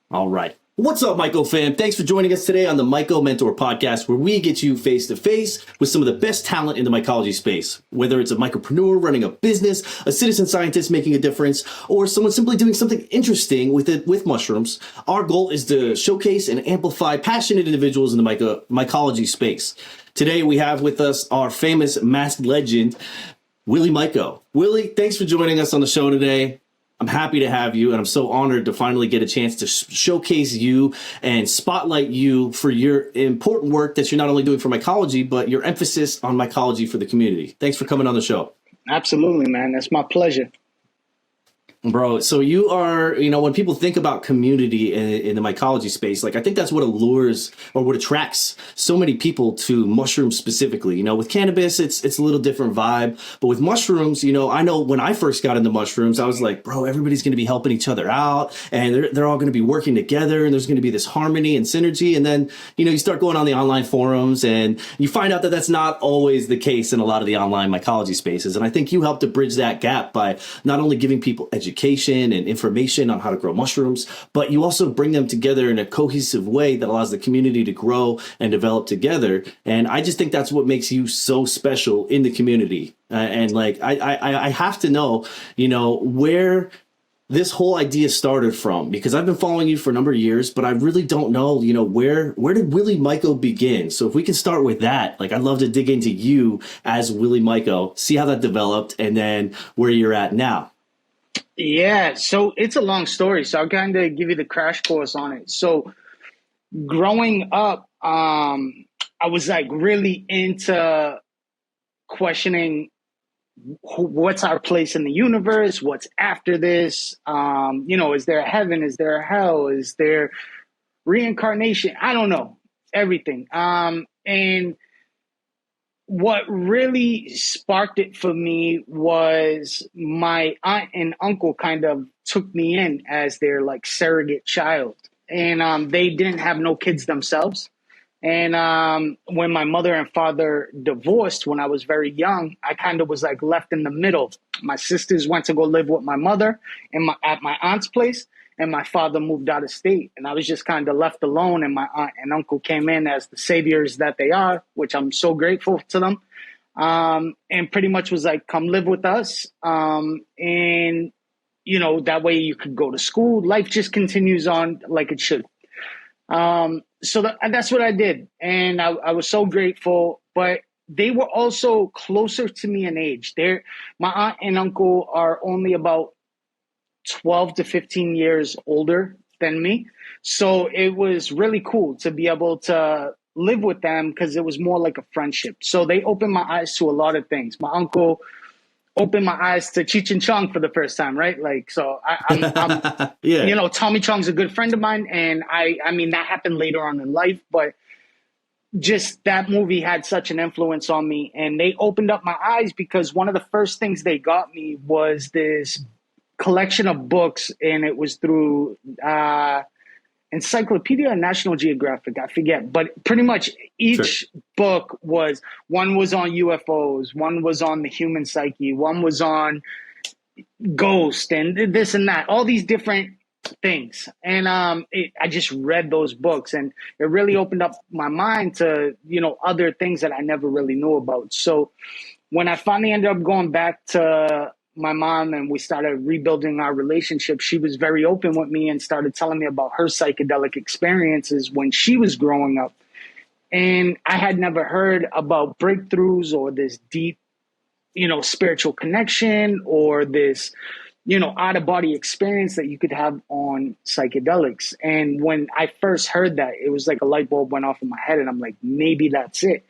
All right. What's up, Myco fam? Thanks for joining us today on the Myco Mentor Podcast, where we get you face to face with some of the best talent in the mycology space. Whether it's a micropreneur running a business, a citizen scientist making a difference, or someone simply doing something interesting with mushrooms, our goal is to showcase and amplify passionate individuals in the mycology space. Today, we have with us our famous masked legend, Willy Myco. Willie, thanks for joining us on the show today. I'm happy to have you, and I'm so honored to finally get a chance to showcase you and spotlight you for your important work that you're not only doing for mycology, but your emphasis on mycology for the community. Thanks for coming on the show. Absolutely, man. That's my pleasure. Bro, so you are, when people think about community in the mycology space, I think that's what allures or what attracts so many people to mushrooms specifically. With cannabis, it's a little different vibe. But with mushrooms, I know when I first got into mushrooms, I was like, bro, everybody's going to be helping each other out and they're all going to be working together and there's going to be this harmony and synergy. And then, you start going on the online forums and you find out that that's not always the case in a lot of the online mycology spaces. And I think you help to bridge that gap by not only giving people education and information on how to grow mushrooms, but you also bring them together in a cohesive way that allows the community to grow and develop together. And I just think that's what makes you so special in the community. I have to know, where this whole idea started from, because I've been following you for a number of years, but I really don't know, where did Willy Myco begin? So if we can start with that, I'd love to dig into you as Willy Myco, see how that developed, and then where you're at now. Yeah, so it's a long story. So I'll kind of give you the crash course on it. So growing up, I was really into questioning what's our place in the universe, what's after this, is there a heaven, is there a hell, is there reincarnation? I don't know, everything. And what really sparked it for me was my aunt and uncle kind of took me in as their surrogate child. And they didn't have no kids themselves. And when my mother and father divorced when I was very young, I kind of was left in the middle. My sisters went to go live with my mother at my aunt's place, and my father moved out of state. And I was just kind of left alone, and my aunt and uncle came in as the saviors that they are, which I'm so grateful to them. And pretty much was come live with us. And, that way you could go to school. Life just continues on like it should. So that's what I did. And I was so grateful, but they were also closer to me in age. My aunt and uncle are only about 12 to 15 years older than me. So it was really cool to be able to live with them because it was more like a friendship. So they opened my eyes to a lot of things. My uncle opened my eyes to Cheech and Chong for the first time, right? I'm Yeah. Tommy Chong's a good friend of mine. And I mean, that happened later on in life, but just that movie had such an influence on me. And they opened up my eyes because one of the first things they got me was this collection of books, and it was through Encyclopedia and National Geographic, I forget, but pretty much each book one was on UFOs, one was on the human psyche, one was on ghost and this and that, all these different things. And I just read those books, and it really opened up my mind to, other things that I never really knew about. So when I finally ended up going back to my mom and we started rebuilding our relationship, she was very open with me and started telling me about her psychedelic experiences when she was growing up. And I had never heard about breakthroughs or this deep, spiritual connection or this, out of body experience that you could have on psychedelics. And when I first heard that, it was like a light bulb went off in my head, and I'm like, maybe that's it.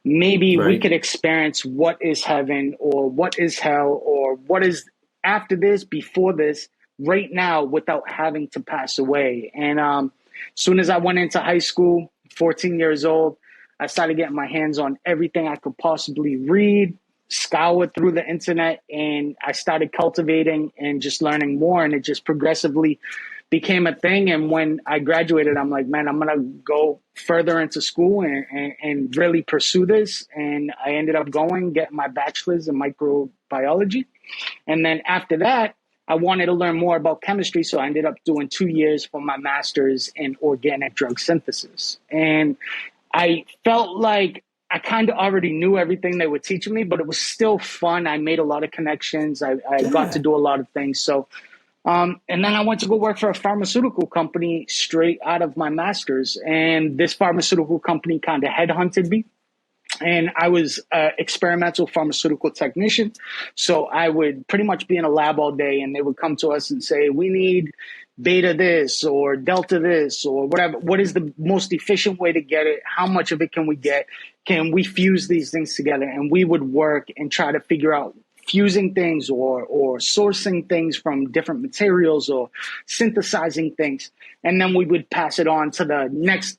Maybe we could experience what is heaven or what is hell or what is after this, before this, right now, without having to pass away. And as soon as I went into high school, 14 years old, I started getting my hands on everything I could possibly read, scour through the internet, and I started cultivating and just learning more. And it just progressively became a thing. And when I graduated, I'm like, man, I'm going to go further into school and really pursue this. And I ended up getting my bachelor's in microbiology. And then after that, I wanted to learn more about chemistry, so I ended up doing 2 years for my master's in organic drug synthesis. And I felt like I kind of already knew everything they were teaching me, but it was still fun. I made a lot of connections. I got to do a lot of things. So, and then I went to go work for a pharmaceutical company straight out of my master's. And this pharmaceutical company kind of headhunted me. And I was an experimental pharmaceutical technician. So I would pretty much be in a lab all day, and they would come to us and say, we need beta this or delta this or whatever. What is the most efficient way to get it? How much of it can we get? Can we fuse these things together? And we would work and try to figure out fusing things or sourcing things from different materials or synthesizing things. And then we would pass it on to the next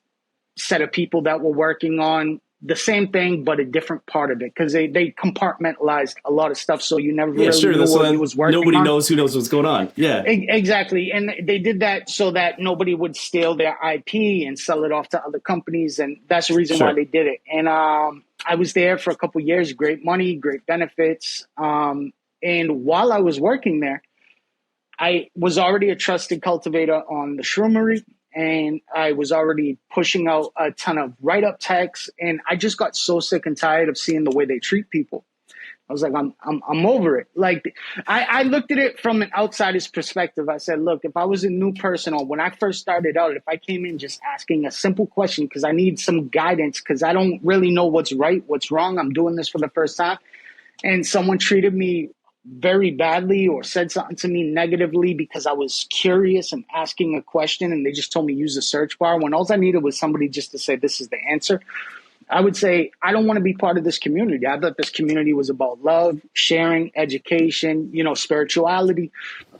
set of people that were working on the same thing, but a different part of it, because they compartmentalized a lot of stuff, so you never really knew what you was working nobody on. knows who knows what's going on. Yeah, Exactly. And they did that so that nobody would steal their IP and sell it off to other companies, and that's the reason why they did it. And I was there for a couple of years, great money, great benefits. And while I was working there, I was already a trusted cultivator on the shroomery, and I was already pushing out a ton of write-up texts, and I just got so sick and tired of seeing the way they treat people. I was like, I'm over it. Like, I looked at it from an outsider's perspective. I said, look, if I was a new person, or when I first started out, if I came in just asking a simple question because I need some guidance because I don't really know what's right, what's wrong, I'm doing this for the first time, and someone treated me very badly or said something to me negatively because I was curious and asking a question, and they just told me use the search bar when all I needed was somebody just to say this is the answer, I would say I don't want to be part of this community. I thought this community was about love, sharing, education, spirituality,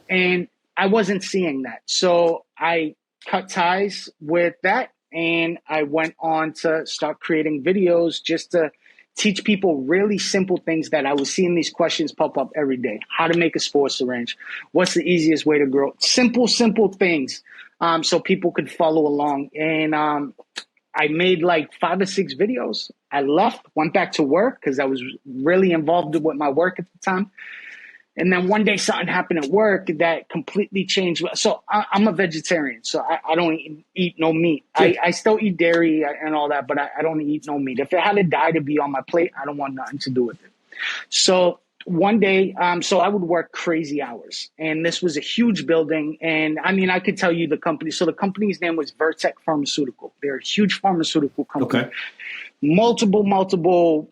and I wasn't seeing that. So I cut ties with that, and I went on to start creating videos just to teach people really simple things that I was seeing these questions pop up every day. How to make a spore syringe. What's the easiest way to grow? Simple things, so people could follow along. And I made like 5 or 6 videos. I left, went back to work because I was really involved with my work at the time. And then one day something happened at work that completely changed. So I'm a vegetarian, so I don't eat no meat. I still eat dairy and all that, but I don't eat no meat. If it had to die to be on my plate, I don't want nothing to do with it. So one day, so I would work crazy hours, and this was a huge building. And I mean, I could tell you the company. So the company's name was Vertex Pharmaceutical. They're a huge pharmaceutical company. Okay. Multiple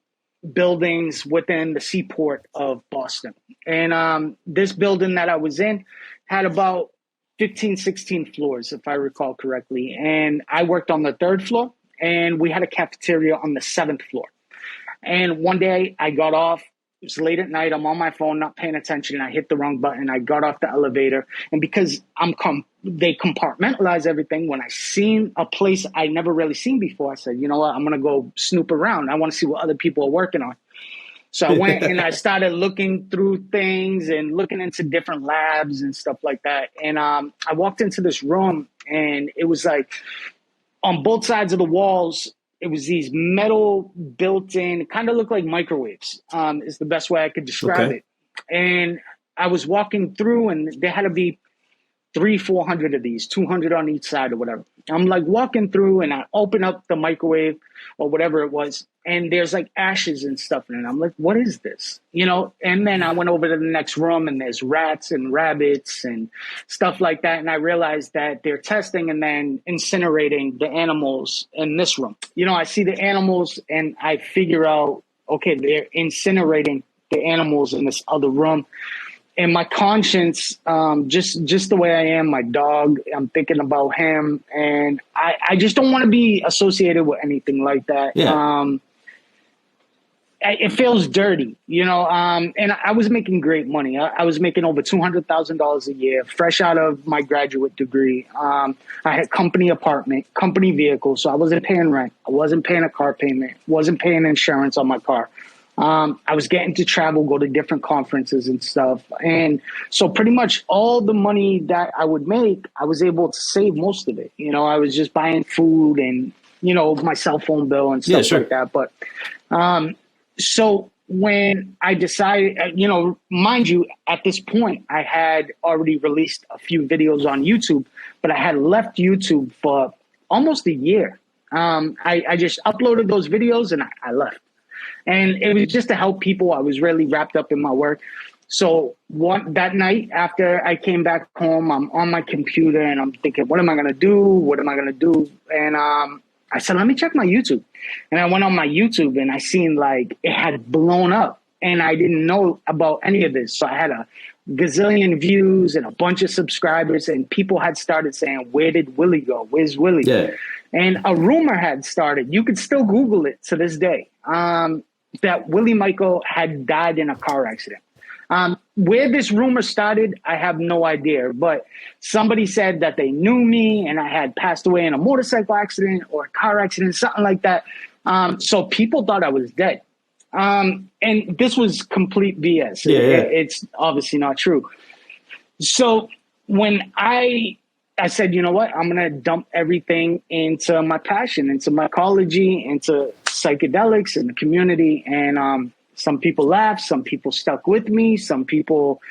buildings within the seaport of Boston. And this building that I was in had about 15, 16 floors, if I recall correctly. And I worked on the 3rd floor, and we had a cafeteria on the 7th floor. And one day I got off. It was late at night. I'm on my phone, not paying attention. And I hit the wrong button. I got off the elevator. And because they compartmentalize everything, when I seen a place I never really seen before, I said, you know what? I'm going to go snoop around. I want to see what other people are working on. So I went and I started looking through things and looking into different labs and stuff like that. And I walked into this room, and it was like on both sides of the walls, it was these metal built-in, kind of looked like microwaves, is the best way I could describe it. And I was walking through, and there had to be 300-400 of these, 200 on each side or whatever. I'm like walking through, and I open up the microwave or whatever it was, and there's like ashes and stuff in it. I'm like, what is this? And then I went over to the next room, and there's rats and rabbits and stuff like that. And I realized that they're testing and then incinerating the animals in this room. I see the animals, and I figure out, okay, they're incinerating the animals in this other room. And my conscience, just the way I am, my dog, I'm thinking about him, and I just don't want to be associated with anything like that. Yeah. It feels dirty, and I was making great money. I was making over $200,000 a year, fresh out of my graduate degree. I had company apartment, company vehicle, so I wasn't paying rent. I wasn't paying a car payment, wasn't paying insurance on my car. I was getting to travel, go to different conferences and stuff. And so pretty much all the money that I would make, I was able to save most of it. I was just buying food and, my cell phone bill and stuff like that. But so when I decided, mind you, at this point, I had already released a few videos on YouTube, but I had left YouTube for almost a year. I just uploaded those videos and I left. And it was just to help people. I was really wrapped up in my work. So that night after I came back home, I'm on my computer and I'm thinking, what am I going to do? What am I going to do? And I said, let me check my YouTube. And I went on my YouTube and I seen like it had blown up and I didn't know about any of this. So I had a gazillion views and a bunch of subscribers and people had started saying, where did Willie go? Where's Willie? Yeah. And a rumor had started. You could still Google it to this day. That Willy Myco had died in a car accident. Where this rumor started, I have no idea. But somebody said that they knew me and I had passed away in a motorcycle accident or a car accident, something like that. So people thought I was dead. And this was complete BS. Yeah. It's obviously not true. So when I said, you know what, I'm going to dump everything into my passion, into mycology, into psychedelics and the community. And some people laughed, some people stuck with me, some people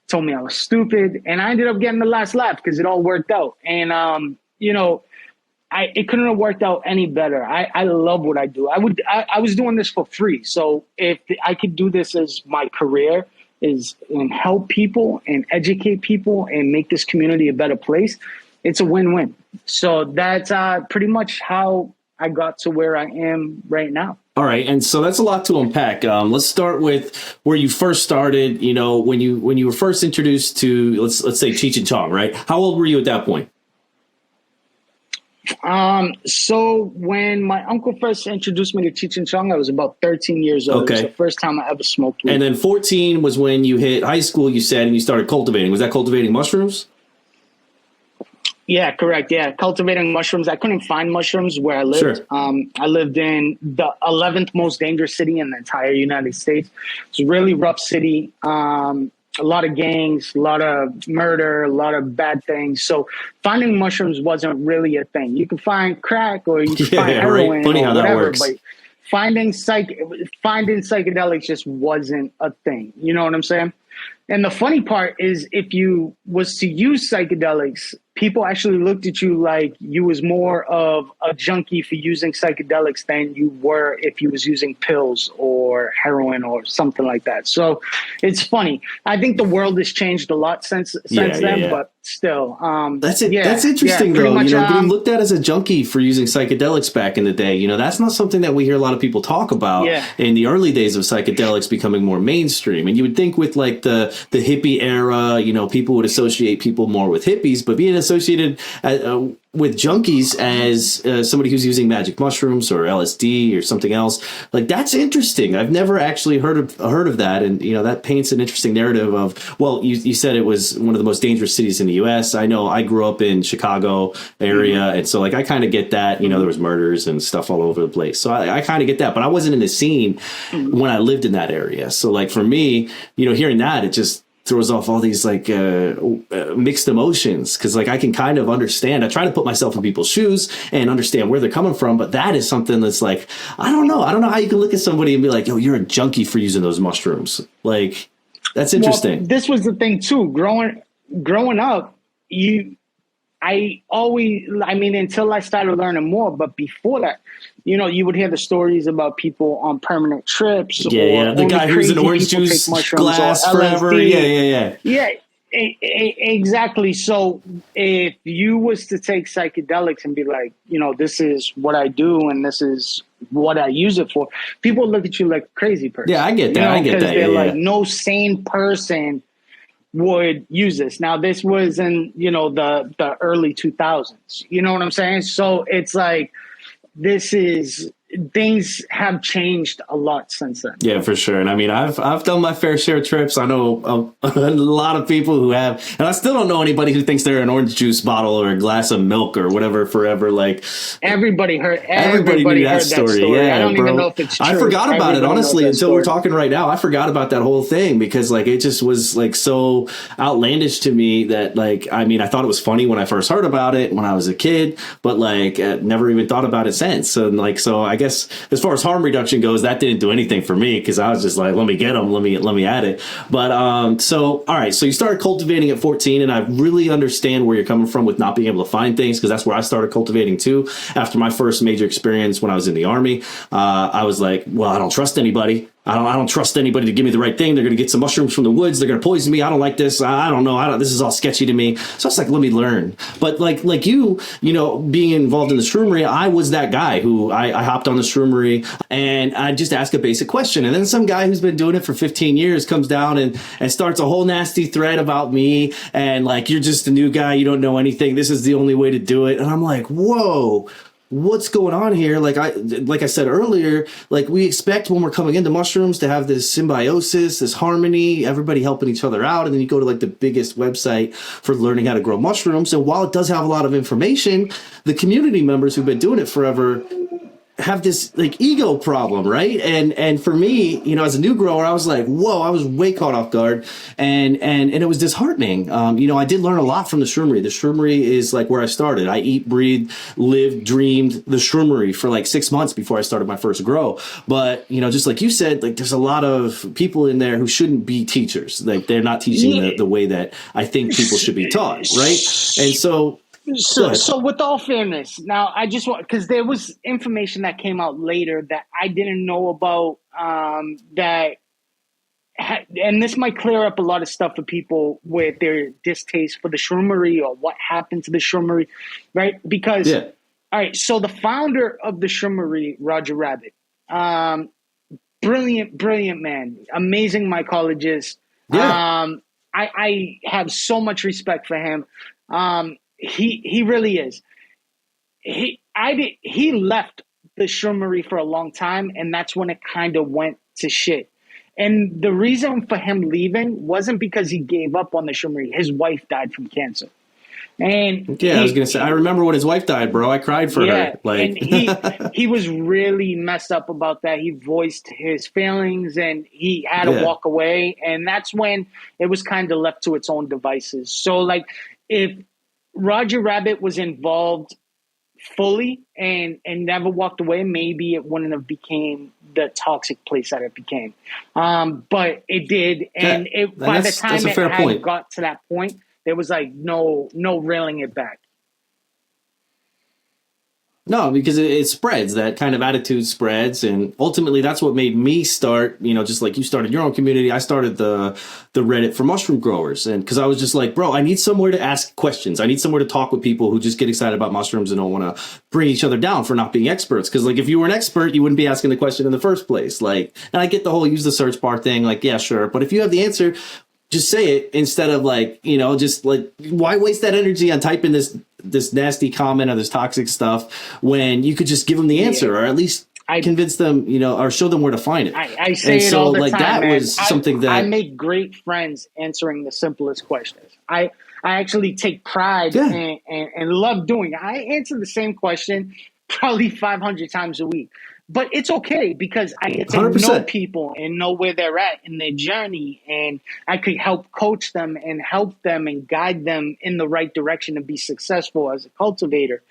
told me I was stupid. And I ended up getting the last laugh because it all worked out. And, it couldn't have worked out any better. I love what I do. I was doing this for free. So if I could do this as my career and help people and educate people and make this community a better place, it's a win-win. So that's pretty much how I got to where I am right now. All right, and so that's a lot to unpack. Let's start with where you first started. You know, when you were first introduced to let's say Cheech and Chong, right? How old were you at that point? So when my uncle first introduced me to Cheech and Chong, I was about 13 years old. Okay. It was the first time I ever smoked weed. And then 14 was when you hit high school, you said, and you started cultivating. Was that cultivating mushrooms? Yeah, correct. Yeah, cultivating mushrooms. I couldn't find mushrooms where I lived. Sure. I lived in the 11th most dangerous city in the entire United States. It's a really rough city. A lot of gangs, a lot of murder, a lot of bad things. So finding mushrooms wasn't really a thing. You can find crack or you can find heroin right. Funny or how whatever, that works. but finding psychedelics just wasn't a thing. You know what I'm saying? And the funny part is if you was to use psychedelics, people actually looked at you like you was more of a junkie for using psychedelics than you were if you was using pills or heroin or something like that. So it's funny. I think the world has changed a lot since then, but still. That's it. That's interesting, though. Much, getting looked at as a junkie for using psychedelics back in the day, that's not something that we hear a lot of people talk about in the early days of psychedelics becoming more mainstream. And you would think with like the hippie era, people would associate people more with hippies, but being associated with junkies as somebody who's using magic mushrooms or LSD or something else, like that's interesting. I've never actually heard of that, and that paints an interesting narrative of. Well, you said it was one of the most dangerous cities in the U.S. I know I grew up in Chicago area, and so like I kind of get that. There was murders and stuff all over the place, so I kind of get that. But I wasn't in the scene when I lived in that area, so like for me, hearing that, it just throws off all these like mixed emotions because like I can kind of understand. I try to put myself in people's shoes and understand where they're coming from, but that is something that's like I don't know how you can look at somebody and be like, yo, you're a junkie for using those mushrooms. Like that's interesting. Well, this was the thing too. Growing up, until I started learning more, but before that, you would hear the stories about people on permanent trips. Yeah. The guy who's an orange juice glass forever. Yeah. Exactly. So if you was to take psychedelics and be like, this is what I do and this is what I use it for, people look at you like a crazy person. Yeah, I get that. I get that. They're like, no sane person would use this. Now, this was in, the early 2000s. You know what I'm saying? So it's like, things have changed a lot since then. Yeah, for sure. And I mean, I've done my fair share of trips. I know a lot of people who have, and I still don't know anybody who thinks they're an orange juice bottle or a glass of milk or whatever forever. Like everybody knew that story. Yeah, I don't bro. even know if it's true. I forgot about it, honestly, until we're talking right now. I forgot about that whole thing because like it just was like so outlandish to me that like, I mean, I thought it was funny when I first heard about it when I was a kid, but like never even thought about it since. And like, so I guess as far as harm reduction goes, that didn't do anything for me because I was just like, let me get them, let me add it. But so all right, so you started cultivating at 14, and I really understand where you're coming from with not being able to find things, because that's where I started cultivating too. After my first major experience when I was in the Army, I was like, well, I don't trust anybody. I don't trust anybody to give me the right thing. They're going to get some mushrooms from the woods. They're going to poison me. I don't like this. I don't know. This is all sketchy to me. So it's like, let me learn. But like you know, being involved in the shroomery, I was that guy who I hopped on the shroomery and I just ask a basic question. And then some guy who's been doing it for 15 years comes down and starts a whole nasty thread about me. And like, you're just a new guy. You don't know anything. This is the only way to do it. And I'm like, whoa. What's going on here? Like I said earlier, like we expect when we're coming into mushrooms to have this symbiosis, this harmony, everybody helping each other out. And then you go to like the biggest website for learning how to grow mushrooms. And while it does have a lot of information, the community members who've been doing it forever have this like ego problem, right? And for me, you know, as a new grower, I was like, whoa, I was way caught off guard, and it was disheartening. You know, I did learn a lot from the shroomery. The shroomery is like where I started. I eat, breathed, lived, dreamed the shroomery for like 6 months before I started my first grow. But you know, just like you said, like there's a lot of people in there who shouldn't be teachers. Like they're not teaching the way that I think people should be taught, right? And so with all fairness, now I just want, because there was information that came out later that I didn't know about, and this might clear up a lot of stuff for people with their distaste for the shroomery or what happened to the shroomery, right? Because, all right, so the founder of the shroomery, Roger Rabbit, brilliant man, amazing mycologist. I have so much respect for him. He really is. He left the shroomery for a long time, and that's when it kind of went to shit. And the reason for him leaving wasn't because he gave up on the shroomery. His wife died from cancer. And I was gonna say, I remember when his wife died, bro. I cried for her. Like, and he was really messed up about that. He voiced his feelings, and he had to walk away. And that's when it was kind of left to its own devices. So, like, if Roger Rabbit was involved fully and never walked away, maybe it wouldn't have became the toxic place that it became. But it did, and by the time it had got to that point, there was like no railing it back. No, because it spreads. That kind of attitude spreads, and ultimately that's what made me start. You know, just like you started your own community, I started the Reddit for mushroom growers, and because I was just like, bro, I need somewhere to ask questions. I need somewhere to talk with people who just get excited about mushrooms and don't want to bring each other down for not being experts. Because like if you were an expert, you wouldn't be asking the question in the first place. Like, and I get the whole use the search bar thing. Like, yeah, sure, but if you have the answer, just say it instead of like, you know, just like, why waste that energy on typing this nasty comment or this toxic stuff when you could just give them the answer or at least convince them, you know, or show them where to find it. I say it all the time, that man. was something that I make great friends answering the simplest questions. I actually take pride and love doing it. I answer the same question probably 500 times a week. But it's okay because I get to 100%. know people and know where they're at in their journey, and I could help coach them and help them and guide them in the right direction to be successful as a cultivator.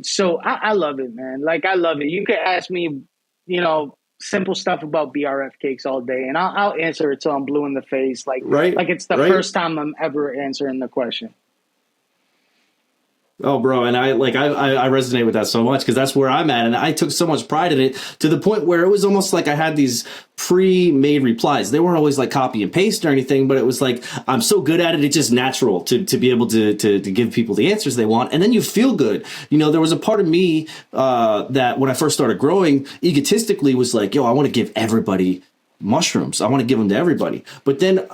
So I love it, man. Like, I love it. You could ask me, you know, simple stuff about BRF cakes all day, and I'll answer it till I'm blue in the face. Like it's the first time I'm ever answering the question. Oh, bro, and I resonate with that so much because that's where I'm at, and I took so much pride in it to the point where it was almost like I had these pre-made replies. They weren't always like copy and paste or anything, but it was like I'm so good at it, it's just natural to be able to give people the answers they want, and then you feel good. You know, there was a part of me that when I first started growing, egotistically was like, yo, I want to give everybody mushrooms. I want to give them to everybody, but then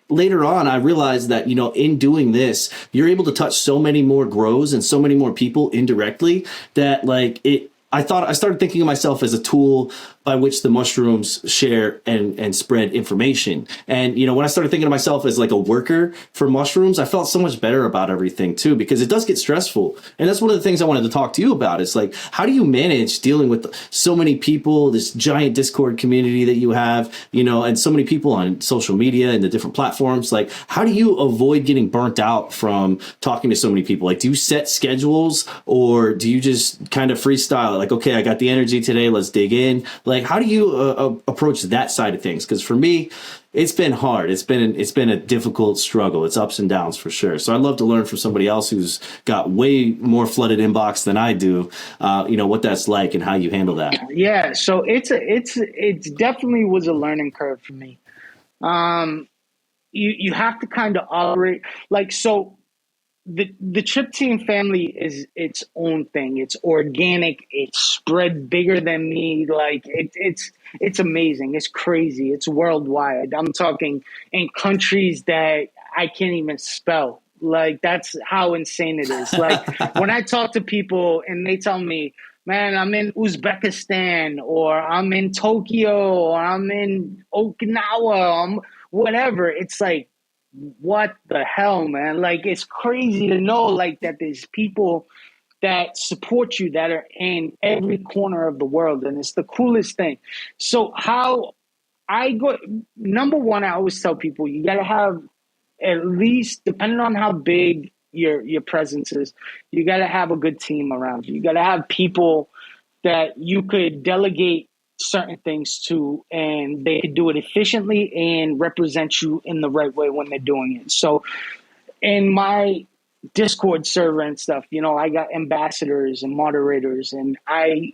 later on, I realized that, you know, in doing this, you're able to touch so many more grows and so many more people indirectly that like I started thinking of myself as a tool by which the mushrooms share and spread information. And, when I started thinking of myself as like a worker for mushrooms, I felt so much better about everything too, because it does get stressful. And that's one of the things I wanted to talk to you about. It's like, how do you manage dealing with so many people, this giant Discord community that you have, and so many people on social media and the different platforms? Like, how do you avoid getting burnt out from talking to so many people? Like, do you set schedules, or do you just kind of freestyle? Like, okay, I got the energy today, let's dig in. Like, how do you approach that side of things? Because for me, it's been hard. It's been a difficult struggle. It's ups and downs for sure. So I'd love to learn from somebody else who's got way more flooded inbox than I do. What that's like and how you handle that. Yeah, so it's definitely was a learning curve for me. You have to kind of operate like so. The tryptophan family is its own thing. It's organic. It's spread bigger than me. Like it's amazing. It's crazy. It's worldwide. I'm talking in countries that I can't even spell. Like that's how insane it is. Like when I talk to people and they tell me, man, I'm in Uzbekistan or I'm in Tokyo or I'm in Okinawa, I'm whatever. It's like, what the hell, man? Like, it's crazy to know, like, that there's people that support you that are in every corner of the world. And it's the coolest thing. So how I go, number one, I always tell people, you got to have at least, depending on how big your presence is, you got to have a good team around you. You got to have people that you could delegate certain things to, and they could do it efficiently and represent you in the right way when they're doing it. So in my Discord server and stuff, I got ambassadors and moderators, and I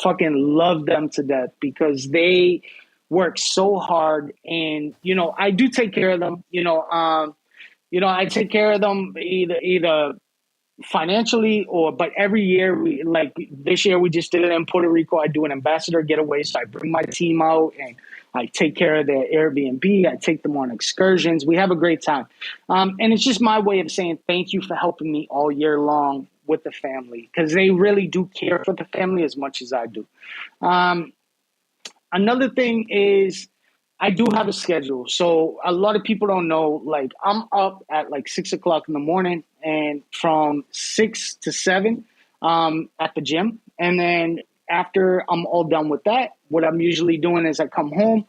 fucking love them to death because they work so hard. And, I do take care of them, I take care of them either financially but every year this year we just did it in Puerto Rico. I do an ambassador getaway, so I bring my team out and I take care of their Airbnb. I take them on excursions. We have a great time, and it's just my way of saying thank you for helping me all year long with the family, because they really do care for the family as much as I do. Another thing is I do have a schedule. So a lot of people don't know, like I'm up at like 6 o'clock in the morning and from 6 to 7 at the gym. And then after I'm all done with that, what I'm usually doing is I come home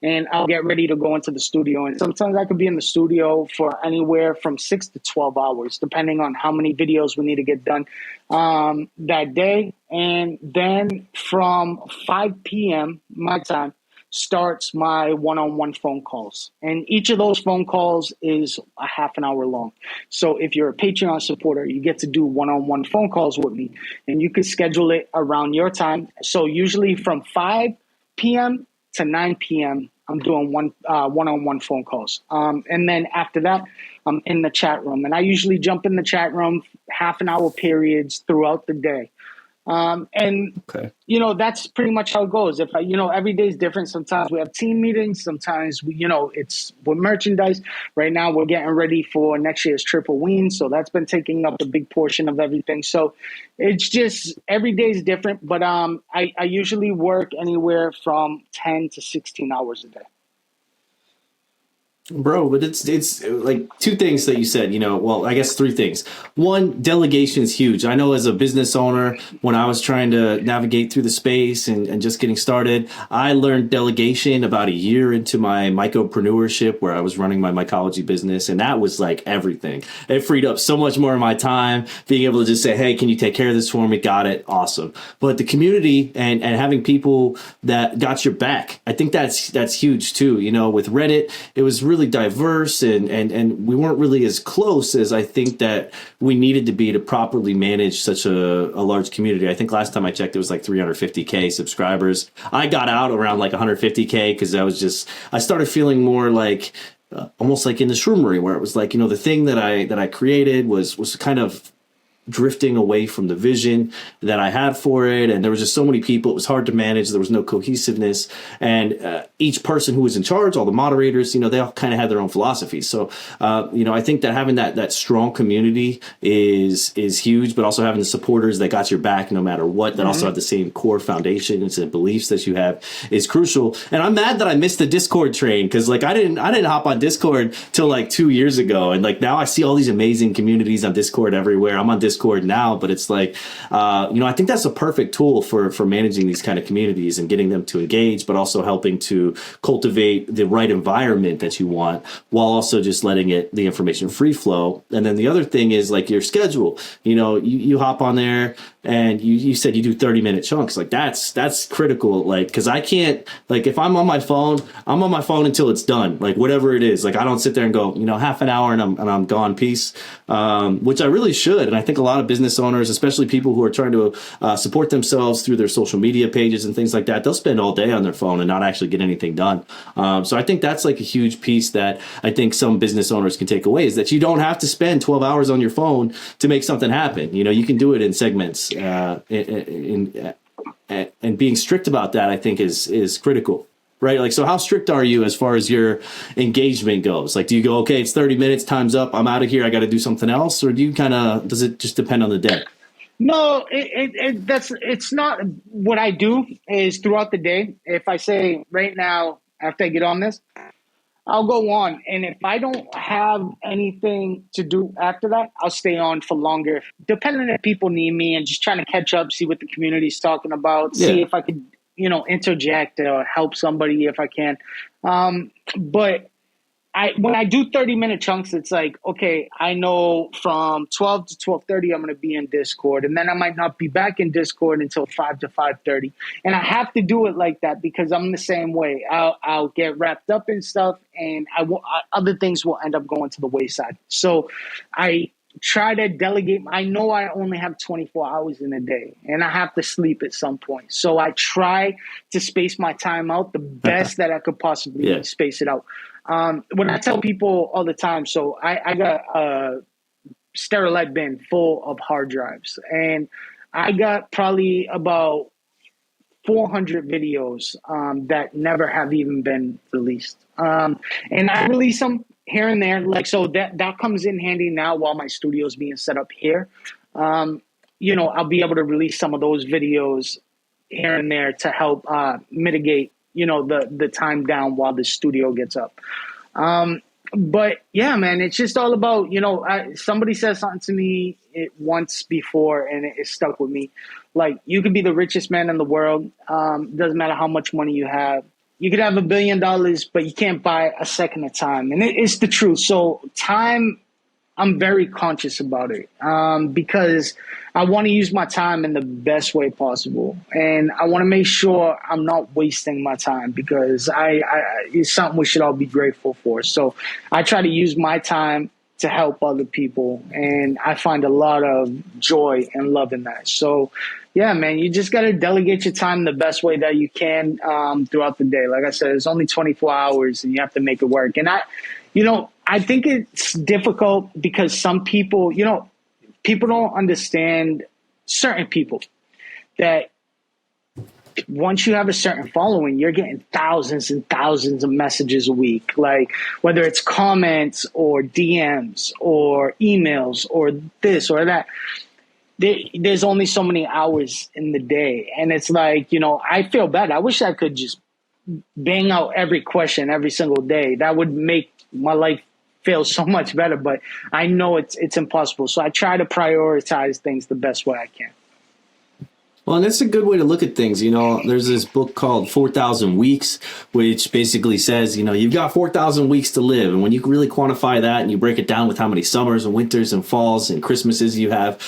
and I'll get ready to go into the studio. And sometimes I could be in the studio for anywhere from 6 to 12 hours, depending on how many videos we need to get done that day. And then from 5 p.m. my time, starts my one-on-one phone calls. And each of those phone calls is a half an hour long. So if you're a Patreon supporter, you get to do one-on-one phone calls with me, and you can schedule it around your time. So usually from 5 p.m. to 9 p.m., I'm doing one-on-one phone calls. And then after that, I'm in the chat room. And I usually jump in the chat room half an hour periods throughout the day. Okay. That's pretty much how it goes. If every day is different. Sometimes we have team meetings. Sometimes it's with merchandise. Right now we're getting ready for next year's Triple Ween. So that's been taking up a big portion of everything. So it's just, every day is different, but, I usually work anywhere from 10 to 16 hours a day. Bro, but it's like two things that you said, well, I guess three things. One, delegation is huge. I know as a business owner, when I was trying to navigate through the space and just getting started, I learned delegation about a year into my mycopreneurship, where I was running my mycology business. And that was like everything. It freed up so much more of my time, being able to just say, hey, can you take care of this for me? Got it. Awesome. But the community and having people that got your back, I think that's huge too. With Reddit, it was really diverse and we weren't really as close as I think that we needed to be to properly manage such a large community. I think last time I checked, it was like 350K subscribers. I got out around like 150K because I started feeling more like almost like in the shroomery, where it was like, the thing that I created was kind of drifting away from the vision that I had for it. And there was just so many people. It was hard to manage. There was no cohesiveness. And each person who was in charge, all the moderators, they all kind of had their own philosophies. So, I think that having that strong community is huge, but also having the supporters that got your back no matter what, that also have the same core foundations and beliefs that you have is crucial. And I'm mad that I missed the Discord train, because I didn't hop on Discord till 2 years ago. And now I see all these amazing communities on Discord everywhere. I'm on Discord now, but it's I think that's a perfect tool for managing these kind of communities and getting them to engage, but also helping to cultivate the right environment that you want, while also just letting the information free flow. And then the other thing is your schedule. You hop on there and you said you do 30-minute chunks. That's critical. Because I can't, if I'm on my phone until it's done. Whatever it is. I don't sit there and go, half an hour and I'm gone. Peace. Which I really should. And I think a lot of business owners, especially people who are trying to support themselves through their social media pages and things like that, they'll spend all day on their phone and not actually get anything done. So I think that's a huge piece that I think some business owners can take away, is that you don't have to spend 12 hours on your phone to make something happen. You can do it in segments. And being strict about that, I think, is critical, right? So how strict are you as far as your engagement goes? Do you go, okay, it's 30 minutes, time's up, I'm out of here, I got to do something else? Or do you does it just depend on the day? No, it's not. What I do is throughout the day, if I say right now, after I get on this, I'll go on. And if I don't have anything to do after that, I'll stay on for longer, depending if people need me, and just trying to catch up, see what the community's talking about, see if I could, interject or help somebody if I can. But when I do 30-minute chunks, it's okay, I know from 12 to 12:30, I'm going to be in Discord, and then I might not be back in Discord until 5 to 5:30. And I have to do it like that because I'm the same way. I'll get wrapped up in stuff, and other things will end up going to the wayside. So I try to delegate. I know I only have 24 hours in a day, and I have to sleep at some point. So I try to space my time out the best that I could possibly space it out. When I tell people all the time, so I got a Sterilite bin full of hard drives, and I got probably about 400 videos that never have even been released. And I release them here and there. So that comes in handy now while my studio is being set up here. I'll be able to release some of those videos here and there to help mitigate the time down while the studio gets up. But yeah, man, it's just all about, somebody said something to me once before, and it stuck with me. You could be the richest man in the world. Doesn't matter how much money you have. You could have $1 billion, but you can't buy a second of time. And it's the truth. So time, I'm very conscious about it because I want to use my time in the best way possible. And I want to make sure I'm not wasting my time, because it's something we should all be grateful for. So I try to use my time to help other people. And I find a lot of joy and love in that. So yeah, man, you just got to delegate your time the best way that you can throughout the day. Like I said, it's only 24 hours and you have to make it work. And I think it's difficult because some people, people don't understand, certain people, that once you have a certain following, you're getting thousands and thousands of messages a week, whether it's comments or DMs or emails or this or that. There's only so many hours in the day. And it's I feel bad. I wish I could just bang out every question every single day. That would make my life feel so much better, but I know it's impossible. So I try to prioritize things the best way I can. Well, and that's a good way to look at things. There's this book called 4,000 Weeks, which basically says, you've got 4,000 weeks to live. And when you really quantify that and you break it down with how many summers and winters and falls and Christmases you have,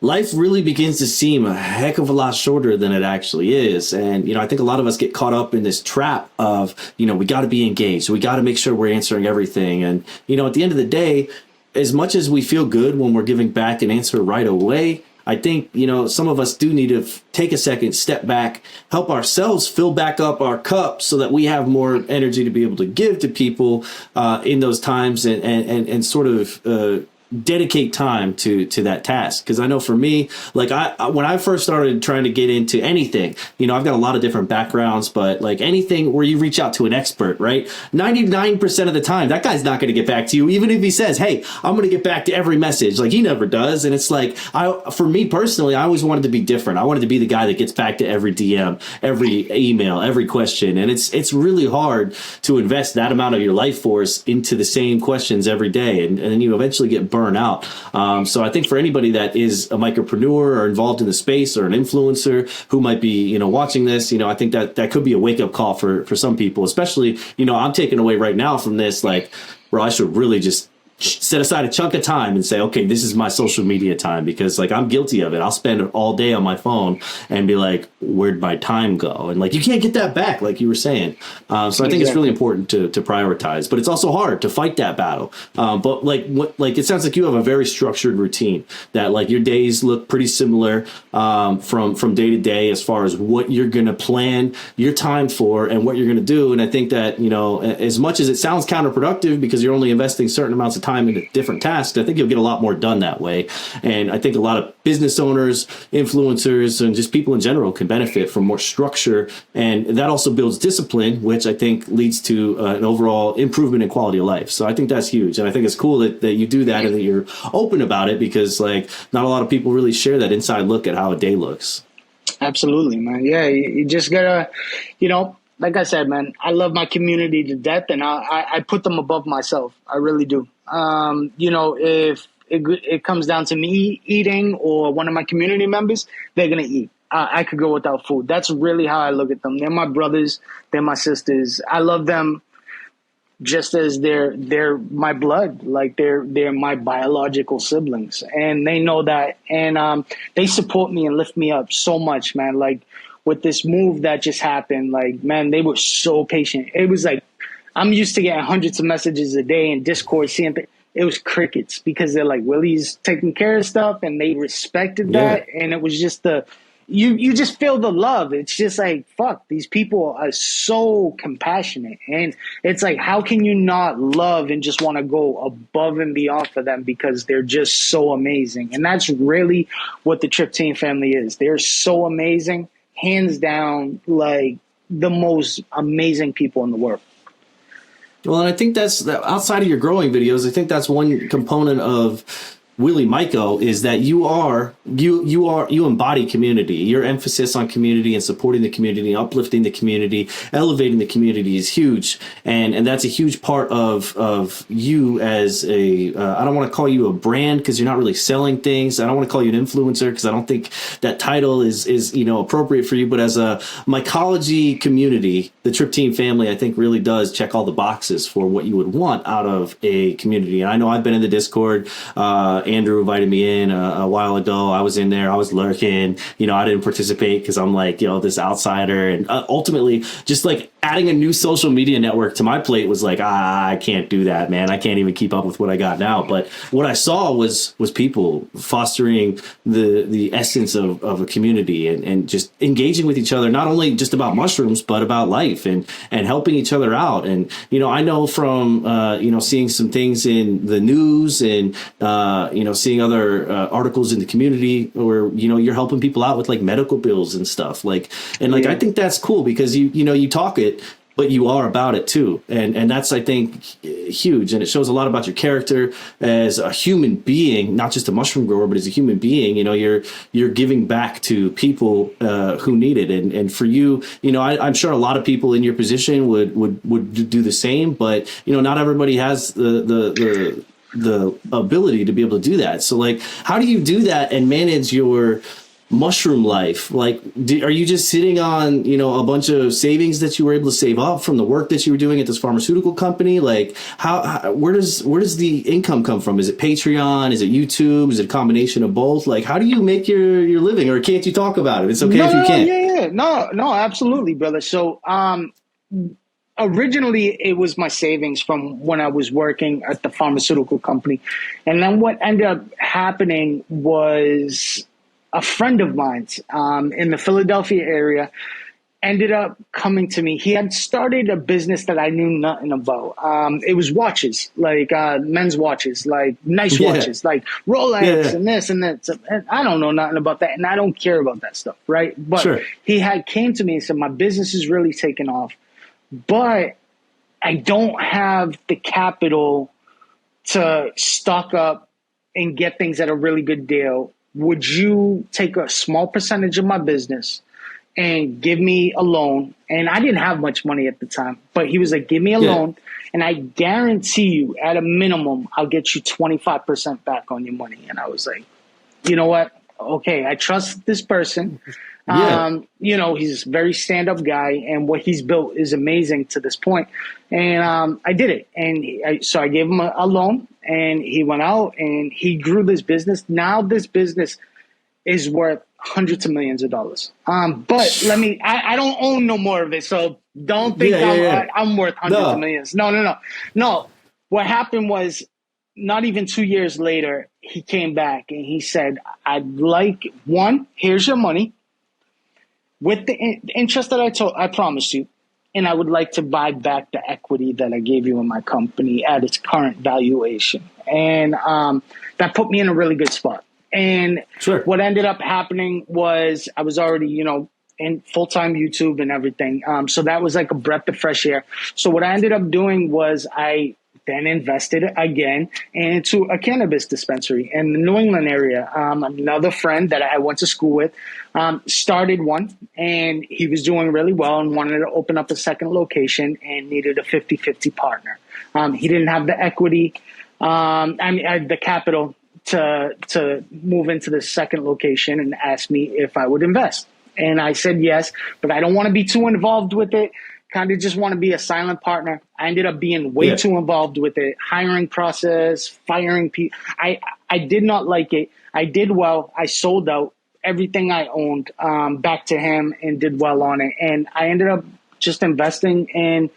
life really begins to seem a heck of a lot shorter than it actually is. And, I think a lot of us get caught up in this trap of, we got to be engaged. We got to make sure we're answering everything. And, at the end of the day, as much as we feel good when we're giving back an answer right away, I think, some of us do need to take a second, step back, help ourselves fill back up our cup so that we have more energy to be able to give to people in those times and sort of dedicate time to that task. Because I know for me, like when I first started trying to get into anything, I've got a lot of different backgrounds, but like anything where you reach out to an expert, right, 99% of the time that guy's not going to get back to you, even if he says, hey, I'm going to get back to every message. Like, he never does. And it's like, for me personally, I always wanted to be different. I wanted to be the guy that gets back to every DM, every email, every question. And it's really hard to invest that amount of your life force into the same questions every day, and then you eventually get burn out. So I think for anybody that is a micropreneur or involved in the space or an influencer who might be, watching this, I think that could be a wake up call for some people, especially, I'm taking away right now from this, like, bro, I should really just set aside a chunk of time and say, okay, this is my social media time, because like I'm guilty of it. I'll spend all day on my phone and be like, where'd my time go? And like, you can't get that back, like you were saying. So I think it's really important to prioritize, but it's also hard to fight that battle. But it sounds like you have a very structured routine that like your days look pretty similar from day to day as far as what you're going to plan your time for and what you're going to do. And I think that, as much as it sounds counterproductive because you're only investing certain amounts of time into different tasks, I think you'll get a lot more done that way. And I think a lot of business owners, influencers, and just people in general can benefit from more structure. And that also builds discipline, which I think leads to an overall improvement in quality of life. So I think that's huge. And I think it's cool that you do that and that you're open about it, because like not a lot of people really share that inside look at how a day looks. Absolutely, man. Yeah, you just gotta, like I said, man, I love my community to death, and I put them above myself. I really do. If it comes down to me eating or one of my community members, they're going to eat. I could go without food. That's really how I look at them. They're my brothers. They're my sisters. I love them just as they're my blood, like they're my biological siblings, and they know that. And they support me and lift me up so much, man. Like with this move that just happened, like, man, they were so patient. It was like, I'm used to getting hundreds of messages a day in Discord, seeing it was crickets, because they're like, Willie's taking care of stuff, and they respected that. And it was just you just feel the love. It's just like, fuck, these people are so compassionate. And it's like, how can you not love and just want to go above and beyond for them, because they're just so amazing. And that's really what the Trip Team family is. They're so amazing, hands down, like the most amazing people in the world. Well, and I think that's outside of your growing videos. I think that's one component of Willy Myco, is that you embody community. Your emphasis on community and supporting the community, uplifting the community, elevating the community is huge, and that's a huge part of you as a. I don't want to call you a brand, because you're not really selling things. I don't want to call you an influencer, because I don't think that title is appropriate for you. But as a mycology community, the Trip Team family, I think, really does check all the boxes for what you would want out of a community. And I know I've been in the Discord. Andrew invited me in a while ago. I was in there. I was lurking. I didn't participate because I'm like, this outsider. And ultimately, just like adding a new social media network to my plate was like, I can't do that, man. I can't even keep up with what I got now. But what I saw was people fostering the essence of a community and just engaging with each other, not only just about mushrooms, but about life and helping each other out. And, I know from, seeing some things in the news and, seeing other articles in the community where, you're helping people out with like medical bills and stuff I think that's cool, because you talk it, but you are about it too. And that's, I think, huge. And it shows a lot about your character as a human being, not just a mushroom grower, but as a human being. You're giving back to people who need it. And for you, I'm sure a lot of people in your position would do the same, but, not everybody has the ability to be able to do that. So like, how do you do that and manage your mushroom life? Like, are you just sitting on, a bunch of savings that you were able to save up from the work that you were doing at this pharmaceutical company? Like, where does the income come from? Is it Patreon? Is it YouTube? Is it a combination of both? Like, how do you make your living, or can't you talk about it? It's okay if you can't. Yeah. No, absolutely, brother. So, originally, it was my savings from when I was working at the pharmaceutical company. And then what ended up happening was a friend of mine's in the Philadelphia area ended up coming to me. He had started a business that I knew nothing about. It was watches, like men's watches, like nice watches, like Rolex and this and that. And I don't know nothing about that, and I don't care about that stuff, right? But he had came to me and said, my business is really taking off, but I don't have the capital to stock up and get things at a really good deal. Would you take a small percentage of my business and give me a loan? And I didn't have much money at the time, but he was like, give me a loan, and I guarantee you at a minimum, I'll get you 25% back on your money. And I was like, you know what? Okay, I trust this person. You know, he's a very stand-up guy, and what he's built is amazing to this point. And I did it. And so I gave him a loan, and he went out and he grew this business. Now this business is worth hundreds of millions of dollars. But I don't own no more of it. So don't think I'm worth hundreds of millions. No. What happened was, not even 2 years later, he came back and he said, I'd like, one, here's your money with the interest that I promised you. And I would like to buy back the equity that I gave you in my company at its current valuation. And that put me in a really good spot. And what ended up happening was I was already, you know, in full-time YouTube and everything. So that was like a breath of fresh air. So what I ended up doing was I then invested again into a cannabis dispensary in the New England area. Another friend that I went to school with started one, and he was doing really well and wanted to open up a second location and needed a 50-50 partner. He didn't have the equity, the capital to move into the second location, and asked me if I would invest. And I said yes, but I don't want to be too involved with it. Kind of just want to be a silent partner. I ended up being way too involved with it. Hiring process, firing people. I did not like it. I did well. I sold out everything I owned back to him and did well on it. And I ended up just investing in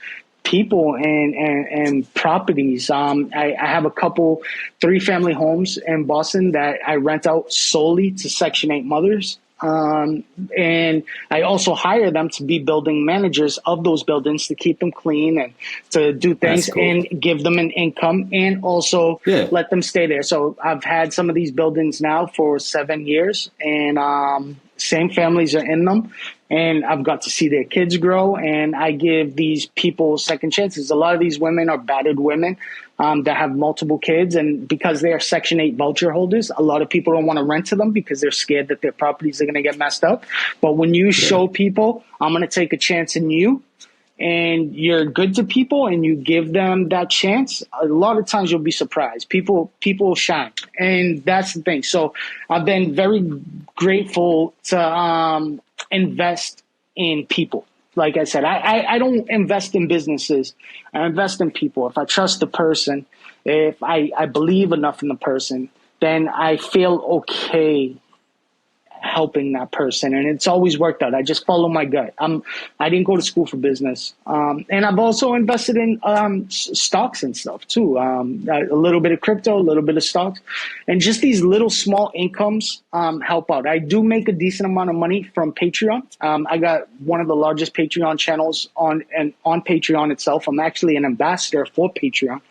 people and properties. I have a couple 3-family homes in Boston that I rent out solely to Section 8 mothers. And I also hire them to be building managers of those buildings to keep them clean and to do things and give them an income and also let them stay there. So I've had some of these buildings now for 7 years, and same families are in them. And I've got to see their kids grow, and I give these people second chances. A lot of these women are battered women that have multiple kids, and because they are Section 8 voucher holders, a lot of people don't want to rent to them because they're scared that their properties are going to get messed up. But when you show people, I'm going to take a chance in you, and you're good to people, and you give them that chance, a lot of times you'll be surprised. People shine, and that's the thing. So I've been very grateful to invest in people. Like I said, I don't invest in businesses. I invest in people. If I trust the person, if I believe enough in the person, then I feel okay helping that person. And it's always worked out. I just follow my gut. I didn't go to school for business. And I've also invested in stocks and stuff too. A little bit of crypto, a little bit of stocks, and just these little small incomes help out. I do make a decent amount of money from Patreon. I got one of the largest Patreon channels on Patreon itself. I'm actually an ambassador for Patreon.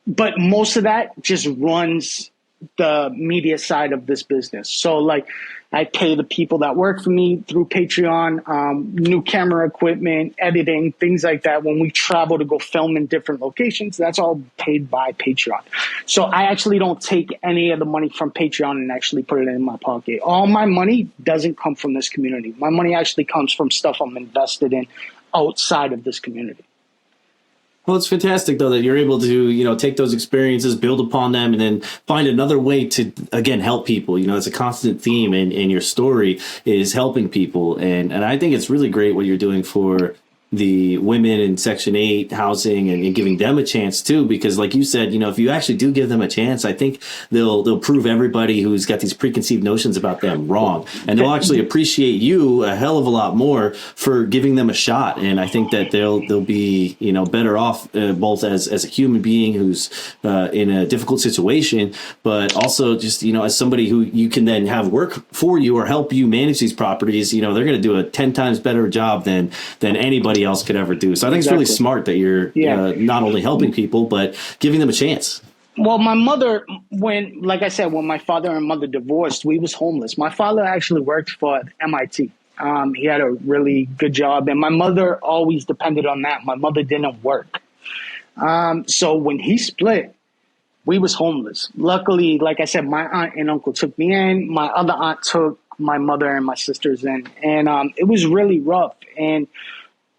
But most of that just runs the media side of this business. So like I pay the people that work for me through Patreon, new camera equipment, editing, things like that. When we travel to go film in different locations, that's all paid by Patreon. So I actually don't take any of the money from Patreon and actually put it in my pocket. All my money doesn't come from this community. My money actually comes from stuff I'm invested in outside of this community. Well, it's fantastic, though, that you're able to, take those experiences, build upon them, and then find another way to, again, help people. It's a constant theme in your story is helping people. And I think it's really great what you're doing for the women in Section 8 housing and giving them a chance too, because like you said, if you actually do give them a chance, I think they'll prove everybody who's got these preconceived notions about them wrong, and they'll actually appreciate you a hell of a lot more for giving them a shot. And I think that they'll be better off both as a human being who's in a difficult situation, but also just as somebody who you can then have work for you or help you manage these properties. They're going to do a 10 times better job than anybody else could ever do. So I think it's really smart that you're not only helping people, but giving them a chance. Well, my mother, when my father and mother divorced, we was homeless. My father actually worked for MIT. He had a really good job, and my mother always depended on that. My mother didn't work. So when he split, we was homeless. Luckily, like I said, my aunt and uncle took me in. My other aunt took my mother and my sisters in. And it was really rough. And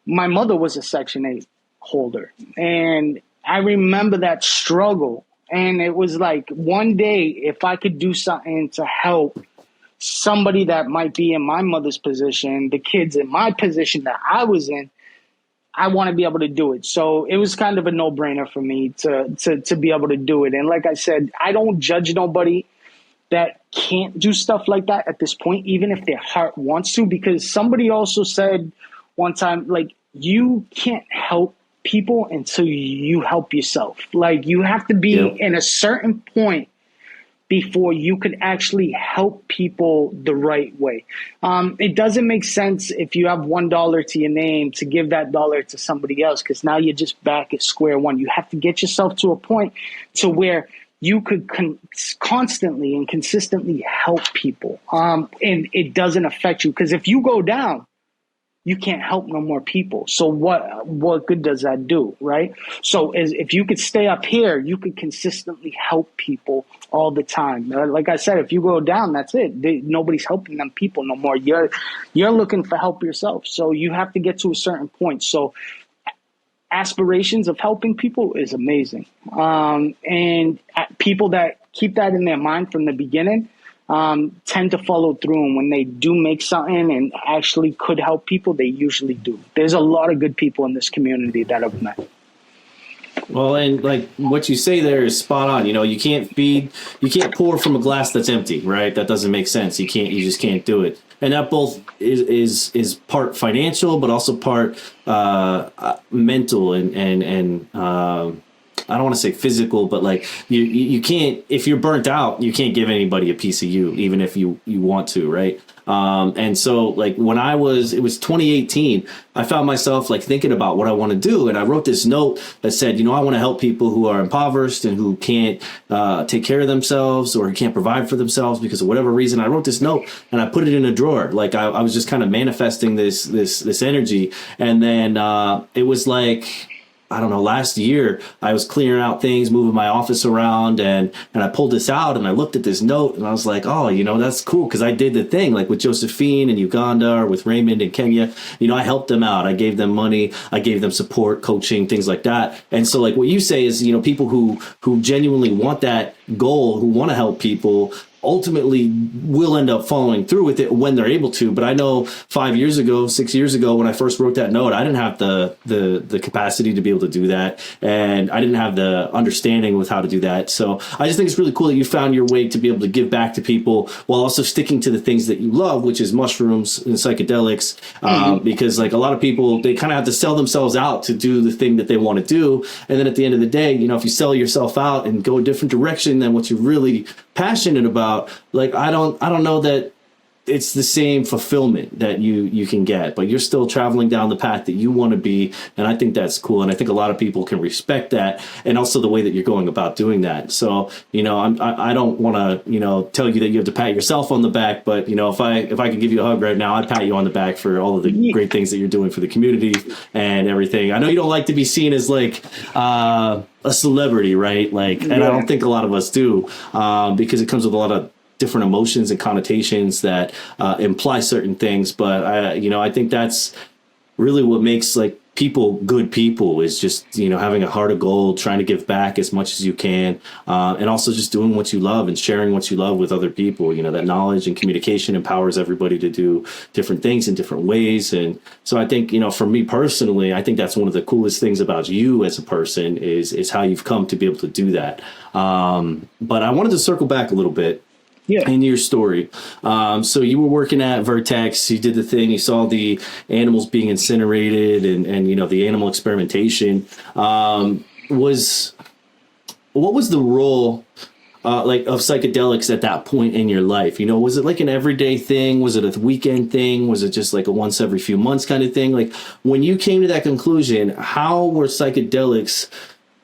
my mother was a Section 8 holder. And I remember that struggle. And it was like, one day, if I could do something to help somebody that might be in my mother's position, the kids in my position that I was in, I want to be able to do it. So it was kind of a no-brainer for me to be able to do it. And like I said, I don't judge nobody that can't do stuff like that at this point, even if their heart wants to, because somebody also said one time, like, you can't help people until you help yourself. Like, you have to be in a certain point before you could actually help people the right way. It doesn't make sense if you have $1 to your name to give that dollar to somebody else, because now you're just back at square one. You have to get yourself to a point to where you could constantly and consistently help people. And it doesn't affect you, because if you go down, you can't help no more people. So what good does that do, right? So if you could stay up here, you could consistently help people all the time. Like I said, if you go down, that's it. Nobody's helping them people no more. You're looking for help yourself. So you have to get to a certain point. So aspirations of helping people is amazing. And people that keep that in their mind from the beginning tend to follow through. And when they do make something and actually could help people, they usually do. There's a lot of good people in this community that I've met. Well, and like what you say there is spot on. You can't pour from a glass that's empty, right? That doesn't make sense. You just can't do it. And that both is part financial, but also part mental and I don't want to say physical, but like you can't, if you're burnt out, you can't give anybody a piece of you, even if you want to, right? And so like when it was 2018, I found myself like thinking about what I want to do. And I wrote this note that said, I want to help people who are impoverished and who can't take care of themselves or can't provide for themselves because of whatever reason. I wrote this note and I put it in a drawer. Like I was just kind of manifesting this energy. And then it was like, I don't know, last year I was clearing out things, moving my office around, and I pulled this out and I looked at this note and I was like, oh, that's cool, because I did the thing like with Josephine in Uganda or with Raymond in Kenya. I helped them out. I gave them money. I gave them support, coaching, things like that. And so like what you say is, people who genuinely want that goal, who want to help people, ultimately will end up following through with it when they're able to. But I know 6 years ago, when I first wrote that note, I didn't have the capacity to be able to do that. And I didn't have the understanding with how to do that. So I just think it's really cool that you found your way to be able to give back to people while also sticking to the things that you love, which is mushrooms and psychedelics. Because like a lot of people, they kind of have to sell themselves out to do the thing that they want to do. And then at the end of the day, if you sell yourself out and go a different direction than what you're really passionate about, like I don't know that it's the same fulfillment that you can get, but you're still traveling down the path that you want to be, and I think that's cool. And I think a lot of people can respect that, and also the way that you're going about doing that. So I don't want to tell you that you have to pat yourself on the back, but if I could give you a hug right now, I'd pat you on the back for all of the great things that you're doing for the community and everything. I know you don't like to be seen as like a celebrity, right? Like, and I don't think a lot of us do, because it comes with a lot of different emotions and connotations that imply certain things. But I think that's really what makes like good people, is just, having a heart of gold, trying to give back as much as you can, and also just doing what you love and sharing what you love with other people. That knowledge and communication empowers everybody to do different things in different ways. And so I think, for me personally, I think that's one of the coolest things about you as a person is how you've come to be able to do that. But I wanted to circle back a little bit. Yeah. In your story. So you were working at Vertex, you did the thing, you saw the animals being incinerated and the animal experimentation. What was the role of psychedelics at that point in your life? Was it like an everyday thing? Was it a weekend thing? Was it just like a once every few months kind of thing? Like, when you came to that conclusion, how were psychedelics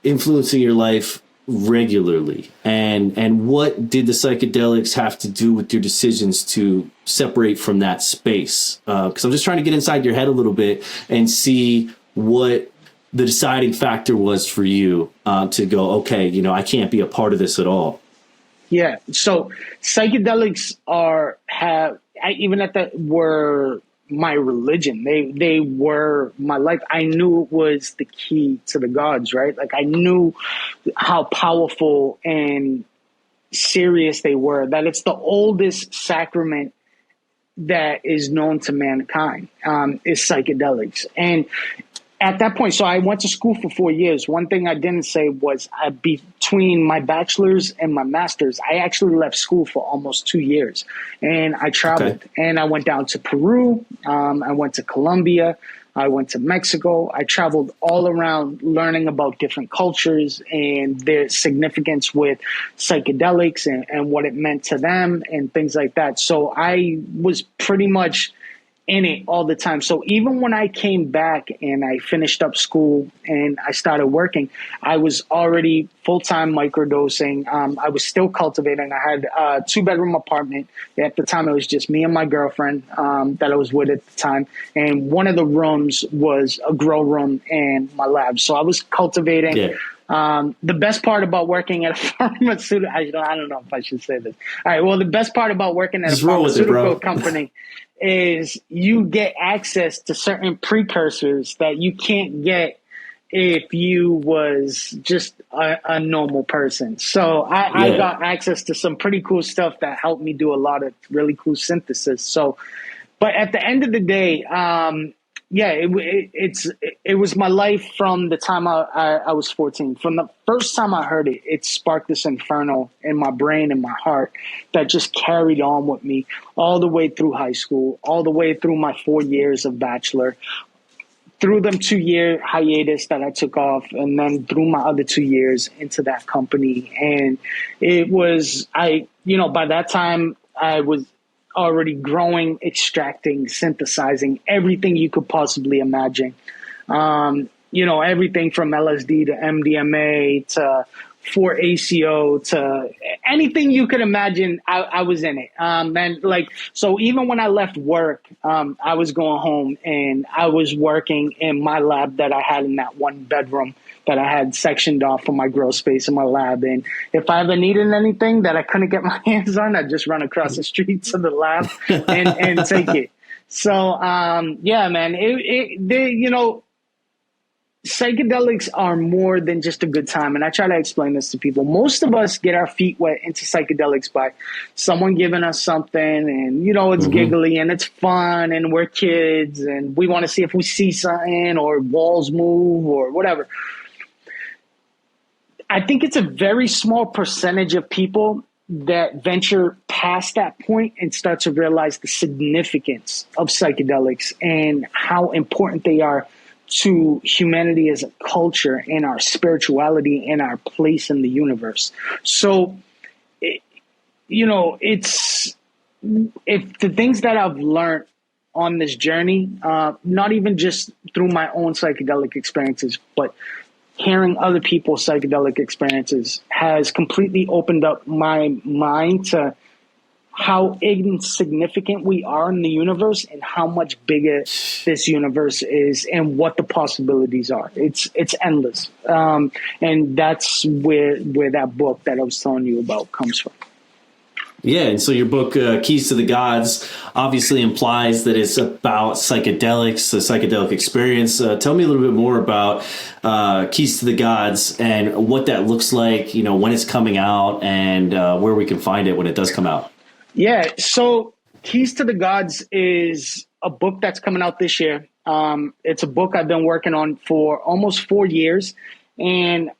influencing your life regularly, and what did the psychedelics have to do with your decisions to separate from that space? Because I'm just trying to get inside your head a little bit and see what the deciding factor was for you to go, okay, I can't be a part of this at all. Yeah. So psychedelics were my religion. They were my life. I knew it was the key to the gods, right? Like, I knew how powerful and serious they were, that it's the oldest sacrament that is known to mankind, is psychedelics. And at that point, so I went to school for 4 years. One thing I didn't say was between my bachelor's and my master's, I actually left school for almost 2 years. And I traveled. Okay. And I went down to Peru. I went to Colombia. I went to Mexico. I traveled all around learning about different cultures and their significance with psychedelics and what it meant to them and things like that. So I was pretty much in it all the time. So even when I came back and I finished up school and I started working, I was already full-time microdosing. I was still cultivating. I had a 2-bedroom apartment. At the time, it was just me and my girlfriend that I was with at the time. And one of the rooms was a grow room and my lab. So I was cultivating. Yeah. The best part about working at a pharmaceutical, I don't know if I should say this. All right. Well, the best part about working at a pharmaceutical company is you get access to certain precursors that you can't get if you was just a normal person. So I got access to some pretty cool stuff that helped me do a lot of really cool synthesis. So, but at the end of the day, it was my life from the time I was 14. From the first time I heard it, it sparked this inferno in my brain and my heart that just carried on with me all the way through high school, all the way through my 4 years of bachelor, through them 2-year hiatus that I took off, and then through my other 2 years into that company. And it was, by that time I was already growing, extracting, synthesizing everything you could possibly imagine. Everything from LSD to MDMA to 4-ACO to anything you could imagine, I was in it. So even when I left work, I was going home and I was working in my lab that I had in that 1 bedroom that I had sectioned off for my grow space in my lab. And if I ever needed anything that I couldn't get my hands on, I'd just run across the street to the lab and take it. So, man, psychedelics are more than just a good time. And I try to explain this to people. Most of us get our feet wet into psychedelics by someone giving us something and, it's giggly and it's fun and we're kids and we want to see if we see something or walls move or whatever. I think it's a very small percentage of people that venture past that point and start to realize the significance of psychedelics and how important they are to humanity as a culture and our spirituality and our place in the universe. So, it's the things that I've learned on this journey, not even just through my own psychedelic experiences, but hearing other people's psychedelic experiences has completely opened up my mind to how insignificant we are in the universe and how much bigger this universe is and what the possibilities are. It's endless. And that's where that book that I was telling you about comes from. Yeah, and so your book, Keys to the Gods, obviously implies that it's about psychedelics, the psychedelic experience. Tell me a little bit more about Keys to the Gods and what that looks like, when it's coming out and where we can find it when it does come out. Yeah, so Keys to the Gods is a book that's coming out this year. It's a book I've been working on for almost 4 years, and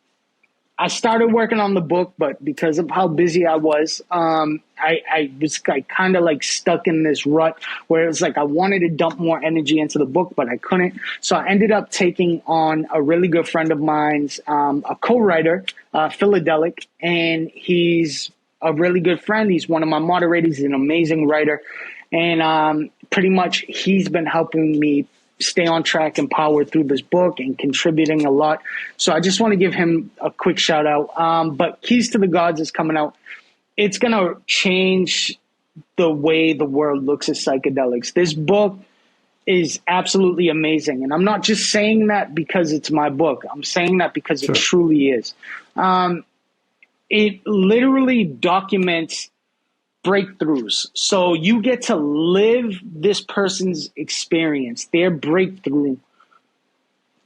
I started working on the book, but because of how busy I was, I was kind of like stuck in this rut where it was like I wanted to dump more energy into the book, but I couldn't. So I ended up taking on a really good friend of mine's, a co-writer, Psychedelic, and he's a really good friend. He's one of my moderators. He's an amazing writer. And pretty much he's been helping me stay on track and power through this book and contributing a lot. So I just want to give him a quick shout out. But Keys to the Gods is coming out. It's going to change the way the world looks at psychedelics. This book is absolutely amazing. And I'm not just saying that because it's my book. I'm saying that because it truly is. It literally documents breakthroughs. So you get to live this person's experience, their breakthrough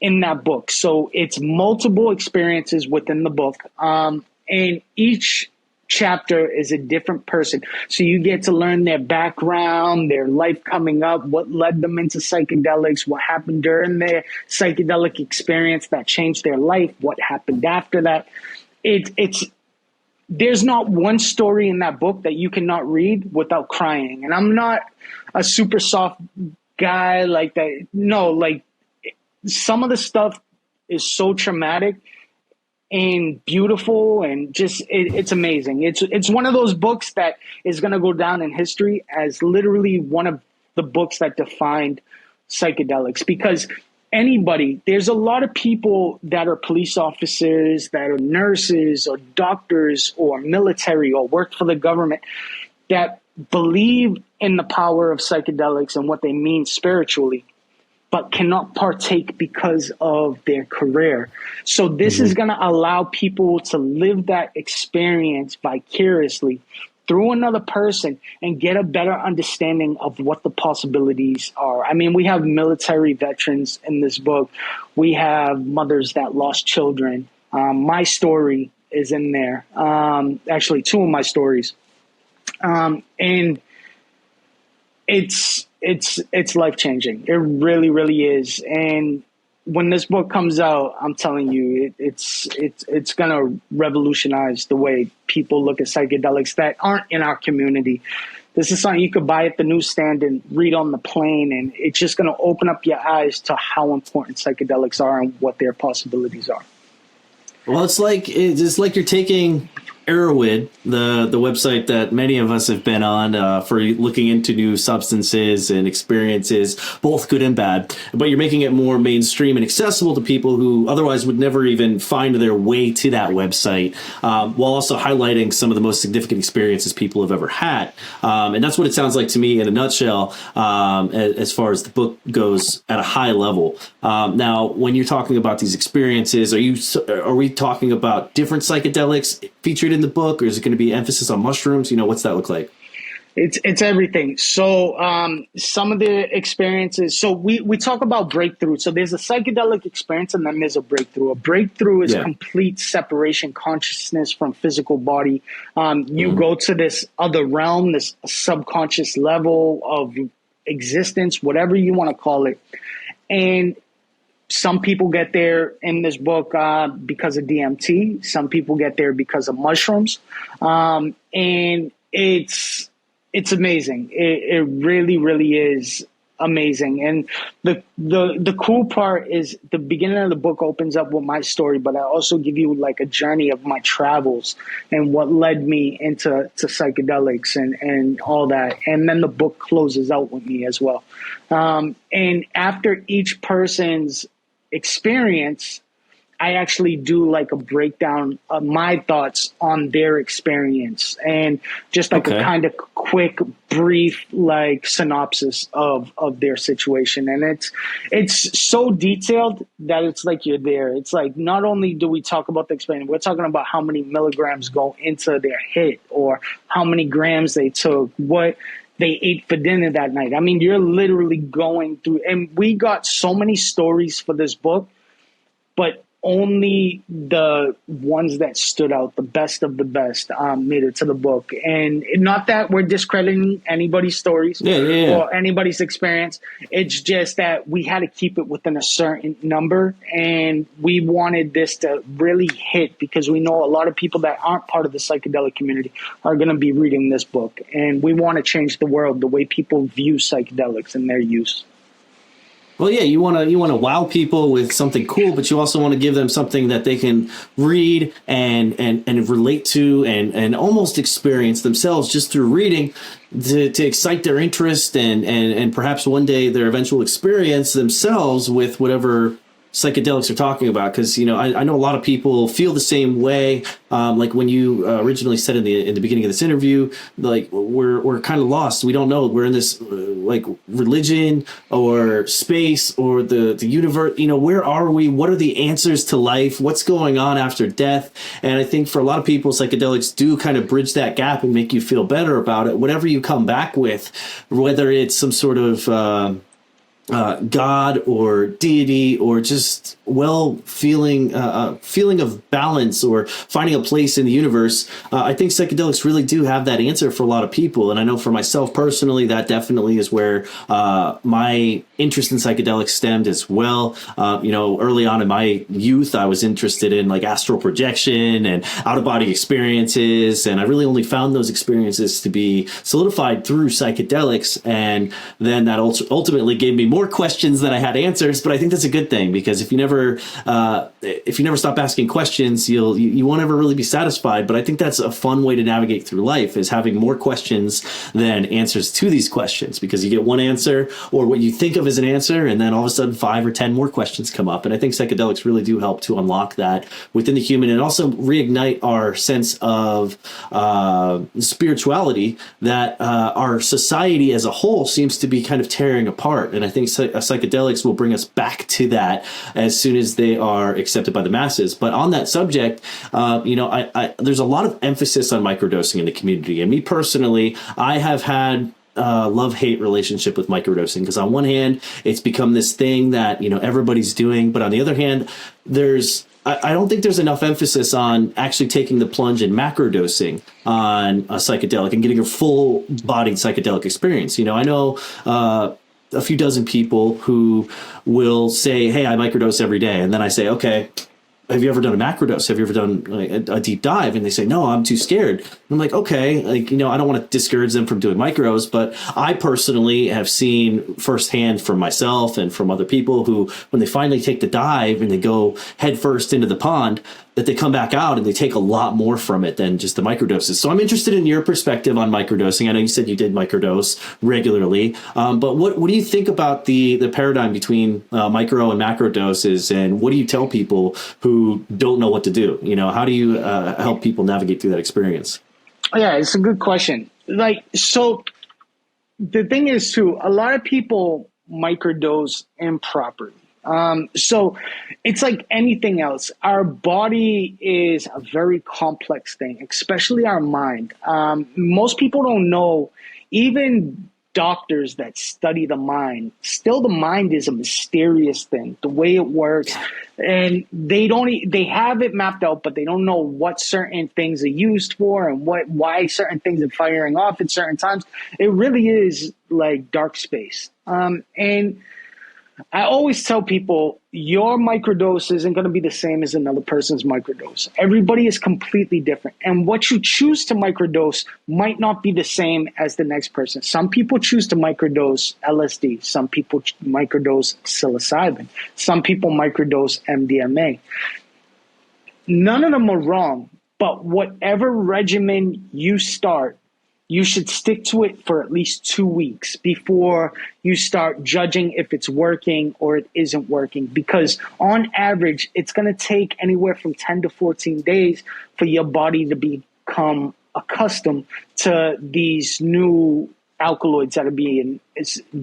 in that book. So it's multiple experiences within the book. And each chapter is a different person. So you get to learn their background, their life coming up, what led them into psychedelics, what happened during their psychedelic experience that changed their life, what happened after that. There's not one story in that book that you cannot read without crying. And I'm not a super soft guy like that. No, like some of the stuff is so traumatic and beautiful and just it's amazing. It's one of those books that is going to go down in history as literally one of the books that defined psychedelics, because there's a lot of people that are police officers, that are nurses or doctors or military or work for the government that believe in the power of psychedelics and what they mean spiritually, but cannot partake because of their career. So this is going to allow people to live that experience vicariously through another person and get a better understanding of what the possibilities are. I mean, we have military veterans in this book. We have mothers that lost children. My story is in there. Actually, two of my stories. And it's life-changing. It really, really is. And when this book comes out, I'm telling you, it's going to revolutionize the way people look at psychedelics that aren't in our community. This is something you could buy at the newsstand and read on the plane, and it's just going to open up your eyes to how important psychedelics are and what their possibilities are. Well, it's like you're taking Erowid, the website that many of us have been on for looking into new substances and experiences, both good and bad, but you're making it more mainstream and accessible to people who otherwise would never even find their way to that website, while also highlighting some of the most significant experiences people have ever had. And that's what it sounds like to me in a nutshell, as far as the book goes at a high level. Now, when you're talking about these experiences, are we talking about different psychedelics featured in the book, or is it going to be emphasis on mushrooms? What's that look like? It's everything. So some of the experiences, so we talk about breakthrough. So there's a psychedelic experience and then there's a breakthrough. A breakthrough is complete separation, consciousness from physical body. You go to this other realm, this subconscious level of existence, whatever you want to call it. And some people get there in this book because of DMT. Some people get there because of mushrooms. And it's amazing. It really, really is amazing. And the cool part is the beginning of the book opens up with my story, but I also give you like a journey of my travels and what led me into psychedelics and all that. And then the book closes out with me as well. And after each person's experience, I actually do like a breakdown of my thoughts on their experience and just like a Okay. kind of quick, brief, like synopsis of their situation. And it's so detailed that it's like you're there. It's like not only do we talk about the experience, we're talking about how many milligrams go into their hit or how many grams they took, what they ate for dinner that night. I mean, you're literally going through, and we got so many stories for this book, but only the ones that stood out, the best of the best, made it to the book. And not that we're discrediting anybody's stories Yeah, yeah, yeah. or anybody's experience. It's just that we had to keep it within a certain number. And we wanted this to really hit because we know a lot of people that aren't part of the psychedelic community are going to be reading this book. And we want to change the world, the way people view psychedelics and their use. Well, yeah, you want to wow people with something cool, but you also want to give them something that they can read and relate to and almost experience themselves just through reading to excite their interest and perhaps one day their eventual experience themselves with whatever psychedelics are talking about. Because I know a lot of people feel the same way. Like when you originally said in the beginning of this interview, like we're kind of lost. We don't know. We're in this like religion or space or the universe. Where are we? What are the answers to life? What's going on after death? And I think for a lot of people, psychedelics do kind of bridge that gap and make you feel better about it. Whatever you come back with, whether it's some sort of God or deity or just feeling of balance or finding a place in the universe. I think psychedelics really do have that answer for a lot of people. And I know for myself personally, that definitely is where my interest in psychedelics stemmed as well. Early on in my youth, I was interested in like astral projection and out of body experiences. And I really only found those experiences to be solidified through psychedelics. And then that ultimately gave me more questions than I had answers. But I think that's a good thing, because if you never stop asking questions, you won't ever really be satisfied. But I think that's a fun way to navigate through life, is having more questions than answers to these questions, because you get one answer or what you think of as an answer, and then all of a sudden 5 or 10 more questions come up. And I think psychedelics really do help to unlock that within the human and also reignite our sense of spirituality that our society as a whole seems to be kind of tearing apart. And I think psychedelics will bring us back to that as soon as they are accepted by the masses. But on that subject, there's a lot of emphasis on microdosing in the community. And me personally, I have had love-hate relationship with microdosing, because on one hand, it's become this thing that, everybody's doing. But on the other hand, I don't think there's enough emphasis on actually taking the plunge in macrodosing on a psychedelic and getting a full-bodied psychedelic experience. I know a few dozen people who will say, hey, I microdose every day. And then I say, okay, have you ever done a macrodose? Have you ever done like a deep dive? And they say, no, I'm too scared. And I'm like, okay, I don't want to discourage them from doing micros, but I personally have seen firsthand from myself and from other people who, when they finally take the dive and they go head first into the pond, that they come back out and they take a lot more from it than just the microdoses. So I'm interested in your perspective on microdosing. I know you said you did microdose regularly, but what do you think about the paradigm between micro and macro doses, and what do you tell people who don't know what to do? How do you help people navigate through that experience? Yeah, it's a good question. So the thing is too, a lot of people microdose improperly. So it's like anything else. Our body is a very complex thing, especially our mind. Most people don't know, even doctors that study the mind, still the mind is a mysterious thing, the way it works. And they have it mapped out, but they don't know what certain things are used for and why certain things are firing off at certain times. It really is like dark space. And I always tell people, your microdose isn't going to be the same as another person's microdose. Everybody is completely different. And what you choose to microdose might not be the same as the next person. Some people choose to microdose LSD. Some people microdose psilocybin. Some people microdose MDMA. None of them are wrong, but whatever regimen you start, you should stick to it for at least 2 weeks before you start judging if it's working or it isn't working. Because on average, it's going to take anywhere from 10 to 14 days for your body to become accustomed to these new alkaloids that are being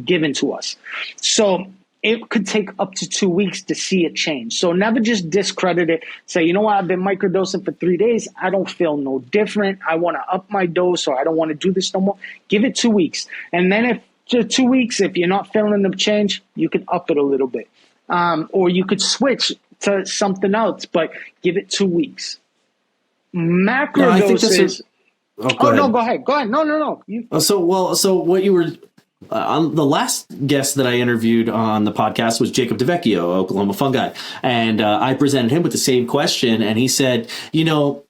given to us. So it could take up to 2 weeks to see a change. So never just discredit it. Say, you know what, I've been microdosing for 3 days. I don't feel no different. I want to up my dose, or I don't want to do this no more. Give it 2 weeks. And then if to 2 weeks, if you're not feeling the change, you can up it a little bit. Or you could switch to something else, but give it 2 weeks. Macrodoses. Go ahead. No. So what you were on the last guest that I interviewed on the podcast was Jacob DeVecchio, Oklahoma Fungi, and I presented him with the same question, and he said,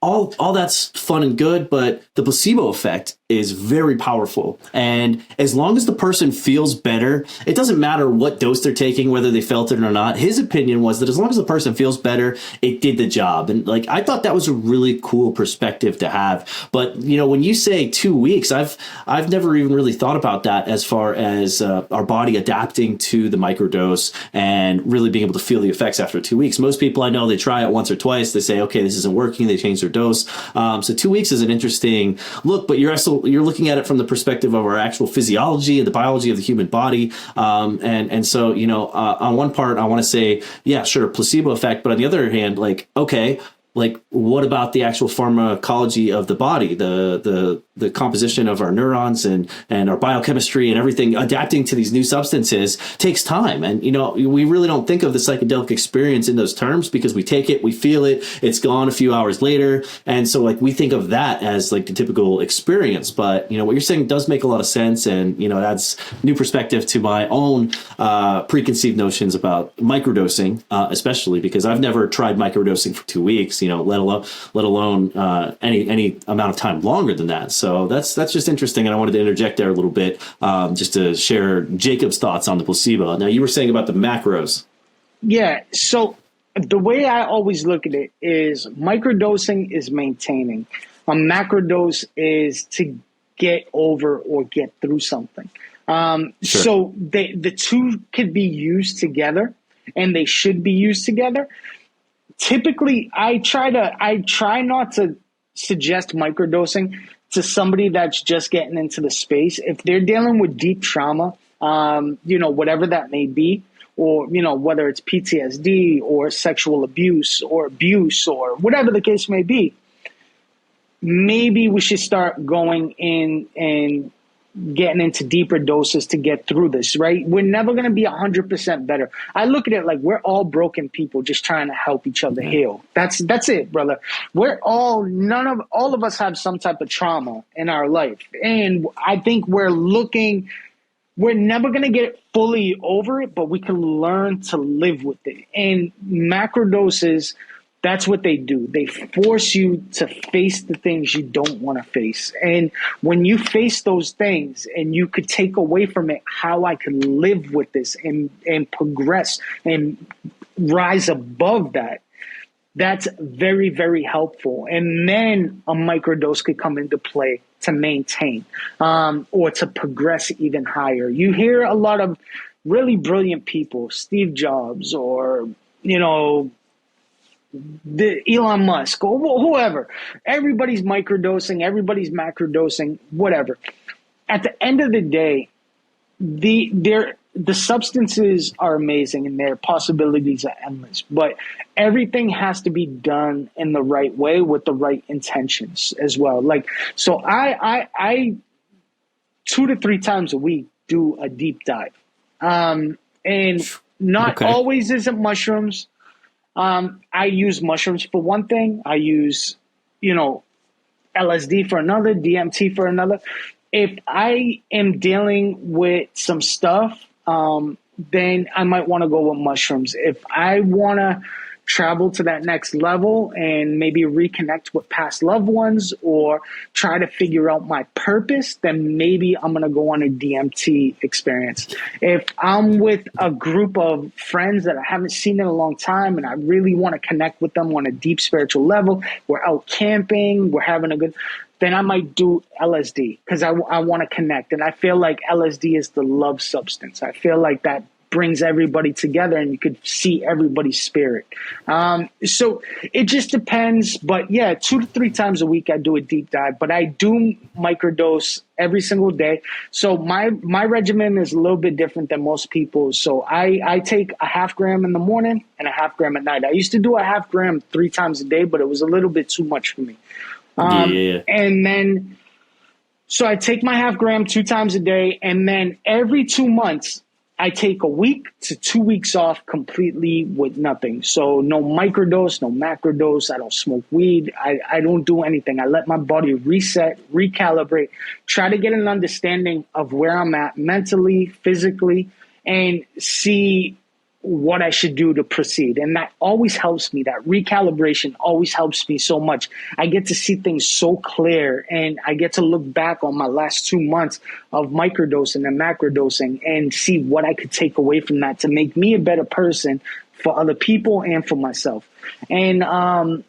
all that's fun and good, but the placebo effect is very powerful. And as long as the person feels better, it doesn't matter what dose they're taking, whether they felt it or not. His opinion was that as long as the person feels better, it did the job. And I thought that was a really cool perspective to have. But, when you say 2 weeks, I've never even really thought about that as far as our body adapting to the microdose and really being able to feel the effects after 2 weeks. Most people I know, they try it once or twice. They say, okay, this isn't working. They change their dose. So 2 weeks is an interesting look, but you're looking at it from the perspective of our actual physiology and the biology of the human body. And so, on one part, I want to say, yeah, sure, placebo effect. But on the other hand, okay, what about the actual pharmacology of the body, the composition of our neurons and our biochemistry and everything adapting to these new substances takes time. And, we really don't think of the psychedelic experience in those terms because we take it, we feel it, it's gone a few hours later. And so we think of that as the typical experience. But, what you're saying does make a lot of sense. And, adds new perspective to my own preconceived notions about microdosing, especially because I've never tried microdosing for 2 weeks. Let alone any amount of time longer than that. So that's just interesting, and I wanted to interject there a little bit, just to share Jacob's thoughts on the placebo. Now, you were saying about the macros. Yeah. So the way I always look at it is microdosing is maintaining. A macrodose is to get over or get through something. Sure. So the two could be used together, and they should be used together. Typically, I try not to suggest microdosing to somebody that's just getting into the space. If they're dealing with deep trauma, whatever that may be, or, whether it's PTSD or sexual abuse or whatever the case may be, maybe we should start going in and getting into deeper doses to get through this, right? We're never going to be 100% better. I look at it like we're all broken people just trying to help each other heal. That's it, brother. All of us have some type of trauma in our life. And I think we're never going to get fully over it, but we can learn to live with it. And macrodoses, that's what they do. They force you to face the things you don't want to face. And when you face those things and you could take away from it how I can live with this and progress and rise above that, that's very, very helpful. And then a microdose could come into play to maintain or to progress even higher. You hear a lot of really brilliant people, Steve Jobs or, the Elon Musk or whoever, everybody's microdosing, everybody's macrodosing, whatever. At the end of the day, the substances are amazing and their possibilities are endless, but everything has to be done in the right way with the right intentions as well. So I 2 to 3 times a week do a deep dive. And not always is it mushrooms. I use mushrooms for one thing. I use, LSD for another, DMT for another. If I am dealing with some stuff, then I might want to go with mushrooms. If I want to travel to that next level and maybe reconnect with past loved ones or try to figure out my purpose, then maybe I'm going to go on a DMT experience. If I'm with a group of friends that I haven't seen in a long time and I really want to connect with them on a deep spiritual level, we're out camping, we're having a good, then I might do LSD because I want to connect. And I feel like LSD is the love substance. I feel like that brings everybody together and you could see everybody's spirit. So it just depends. But yeah, 2 to 3 times a week I do a deep dive, but I do microdose every single day. So my regimen is a little bit different than most people. So I take a 0.5 gram in the morning and a 0.5 gram at night. I used to do a 0.5 gram 3 times a day, but it was a little bit too much for me. And then, so I take my 0.5 gram 2 times a day, and then every 2 months, I take a week to 2 weeks off completely with nothing. So no microdose, no macrodose. I don't smoke weed. I don't do anything. I let my body reset, recalibrate, try to get an understanding of where I'm at mentally, physically, and see what I should do to proceed. And that always helps me. That recalibration always helps me so much. I get to see things so clear, and I get to look back on my last 2 months of microdosing and macrodosing and see what I could take away from that to make me a better person for other people and for myself. And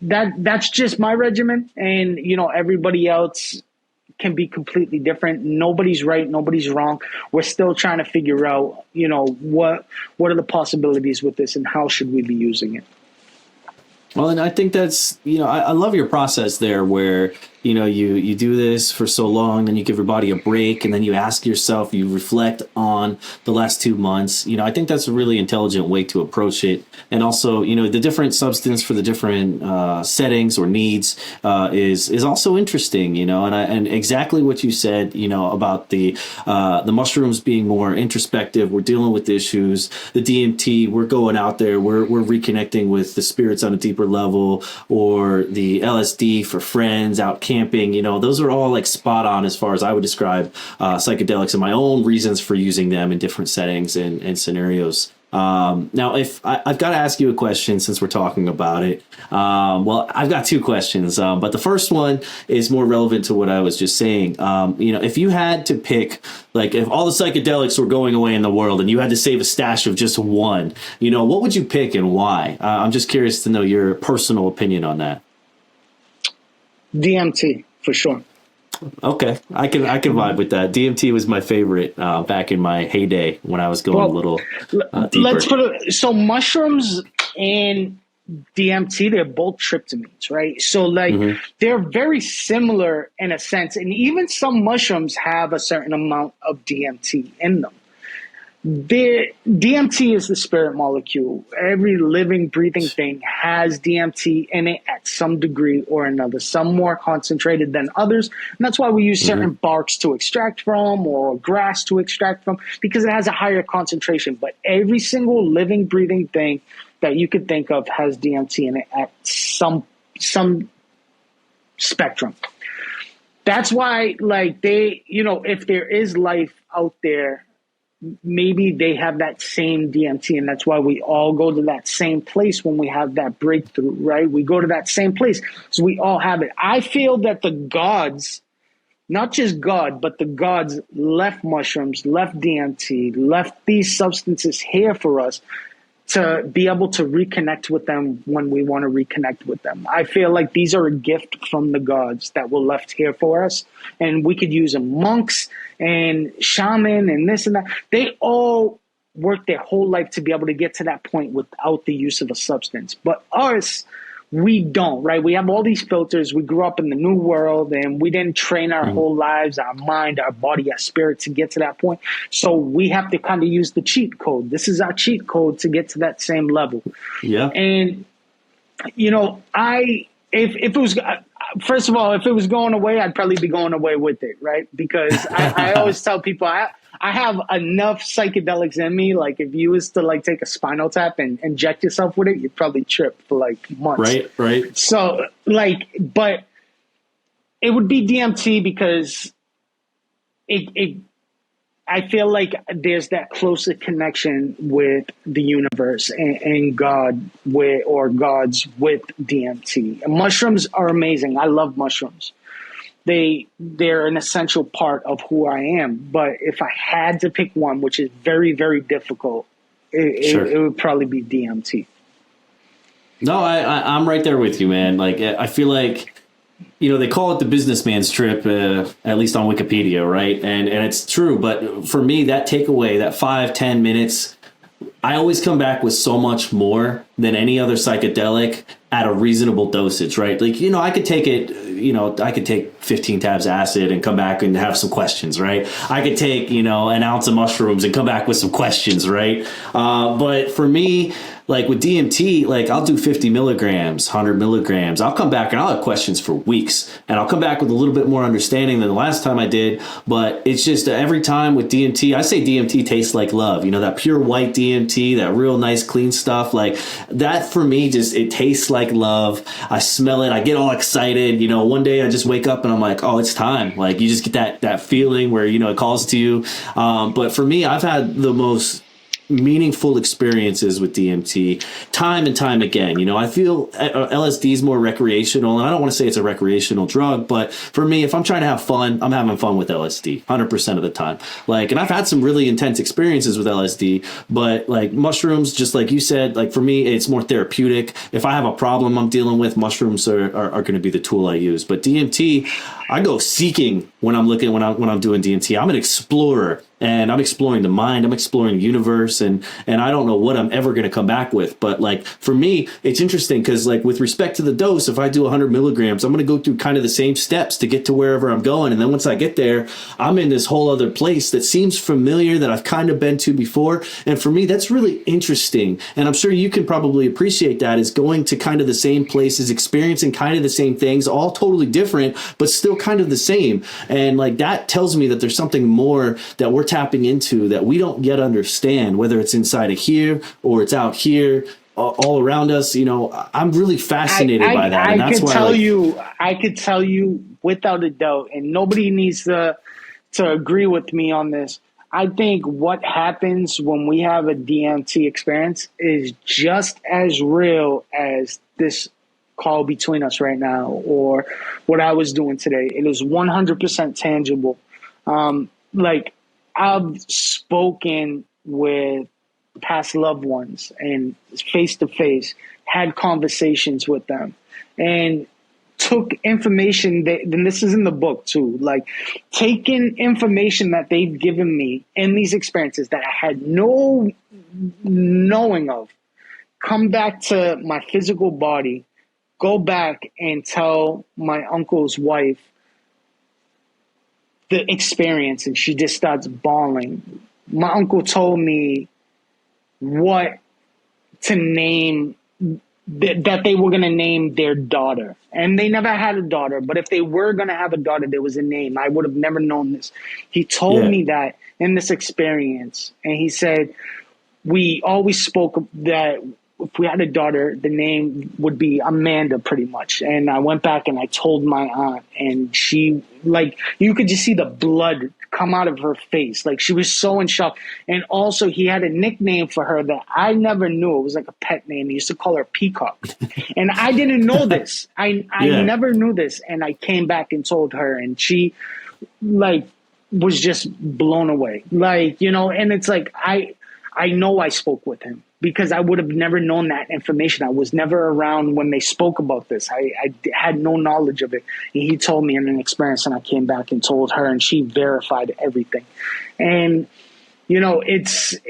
that's just my regimen. And, everybody else can be completely different. Nobody's right, nobody's wrong. We're still trying to figure out, what are the possibilities with this and how should we be using it. Well, and I think that's, I love your process there where, you do this for so long, then you give your body a break, and then you ask yourself, you reflect on the last 2 months. I think that's a really intelligent way to approach it. And also, the different substance for the different settings or needs is also interesting, and exactly what you said, about the mushrooms being more introspective. We're dealing with issues. The DMT, we're going out there, we're reconnecting with the spirits on a deeper level, or the LSD for friends out camping. Those are all like spot on as far as I would describe psychedelics and my own reasons for using them in different settings and scenarios. Now, if I've got to ask you a question since we're talking about it. Well, I've got 2 questions, but the first one is more relevant to what I was just saying. If you had to pick, like, if all the psychedelics were going away in the world and you had to save a stash of just one, what would you pick and why? I'm just curious to know your personal opinion on that. DMT, for sure. Okay, I can vibe with that. DMT was my favorite back in my heyday when I was going a little deeper. Let's put it so: mushrooms and DMT, they're both tryptamines, right? So they're very similar in a sense, and even some mushrooms have a certain amount of DMT in them. DMT is the spirit molecule. Every living, breathing thing has DMT in it at some degree or another, some more concentrated than others. And that's why we use certain barks to extract from or grass to extract from, because it has a higher concentration. But every single living, breathing thing that you could think of has DMT in it at some spectrum. That's why, if there is life out there, maybe they have that same DMT, and that's why we all go to that same place when we have that breakthrough, right? We go to that same place, so we all have it. I feel that the gods, not just God, but the gods left mushrooms, left DMT, left these substances here for us to be able to reconnect with them when we want to reconnect with them. I feel like these are a gift from the gods that were left here for us, and we could use them. Monks and shaman and this and that, they all work their whole life to be able to get to that point without the use of a substance. But us, we don't, right? We have all these filters. We grew up in the new world, and we didn't train our whole lives, our mind, our body, our spirit to get to that point. So we have to kind of use the cheat code. This is our cheat code to get to that same level. Yeah. And, if it was, first of all, if it was going away, I'd probably be going away with it, right? Because I always tell people I have enough psychedelics in me. Like, if you was to take a spinal tap and inject yourself with it, you'd probably trip for months. Right. So but it would be DMT because I feel like there's that closer connection with the universe and God or gods with DMT. And mushrooms are amazing. I love mushrooms. They're an essential part of who I am. But if I had to pick one, which is very, very difficult, it would probably be DMT. No, I'm right there with you, man. I feel like they call it the businessman's trip, at least on Wikipedia, right? And it's true. But for me, that takeaway, that 5-10 minutes, I always come back with so much more than any other psychedelic at a reasonable dosage, right? Like, I could take it, I could take 15 tabs acid and come back and have some questions, right? I could take, an ounce of mushrooms and come back with some questions, right? But for me, like with DMT, like I'll do 50 milligrams, 100 milligrams. I'll come back and I'll have questions for weeks, and I'll come back with a little bit more understanding than the last time I did. But it's just every time with DMT, I say DMT tastes like love. That pure white DMT, that real nice clean stuff, like that for me, it tastes like love. I smell it. I get all excited. One day I just wake up and I'm like, oh, it's time. Like you just get that feeling where, it calls to you. But for me, I've had the most meaningful experiences with DMT time and time again. I feel LSD is more recreational, and I don't want to say it's a recreational drug, but for me, if I'm trying to have fun, I'm having fun with LSD 100% of the time. Like, and I've had some really intense experiences with LSD, but like mushrooms, just like you said, like for me, it's more therapeutic. If I have a problem I'm dealing with, mushrooms are going to be the tool I use. But DMT, I go seeking when I'm doing DMT. I'm an explorer, and I'm exploring the mind. I'm exploring the universe, and I don't know what I'm ever going to come back with. But like for me, it's interesting because like with respect to the dose, if I do 100 milligrams, I'm going to go through kind of the same steps to get to wherever I'm going. And then once I get there, I'm in this whole other place that seems familiar, that I've kind of been to before. And for me, that's really interesting. And I'm sure you can probably appreciate that, is going to kind of the same places, experiencing kind of the same things, all totally different, but still kind of the same. And like that tells me that there's something more that we're tapping into that we don't yet understand, whether it's inside of here or it's out here, all around us. I'm really fascinated by that. And that's why I could tell you without a doubt, and nobody needs to agree with me on this. I think what happens when we have a DMT experience is just as real as this call between us right now, or what I was doing today. It is 100% tangible. Like I've spoken with past loved ones and face to face, had conversations with them, and took information and this is in the book too, like taking information that they've given me in these experiences that I had no knowing of, come back to my physical body, go back and tell my uncle's wife the experience, and she just starts bawling. My uncle told me what to name, that they were going to name their daughter. And they never had a daughter, but if they were going to have a daughter, there was a name. I would have never known this. He told me that in this experience. And he said, we always spoke that if we had a daughter, the name would be Amanda, pretty much. And I went back and I told my aunt, and she, like, you could just see the blood come out of her face. Like, she was so in shock. And also, he had a nickname for her that I never knew. It was like a pet name. He used to call her Peacock. And I didn't know this. I never knew this. And I came back and told her, and she, like, was just blown away. Like, and it's like, I know I spoke with him, because I would have never known that information. I was never around when they spoke about this. I had no knowledge of it. And he told me in an experience, and I came back and told her, and she verified everything. And, it's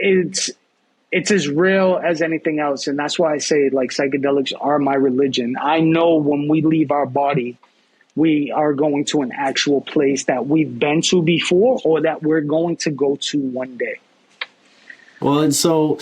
as real as anything else. And that's why I say, like, psychedelics are my religion. I know when we leave our body, we are going to an actual place that we've been to before, or that we're going to go to one day. Well, and so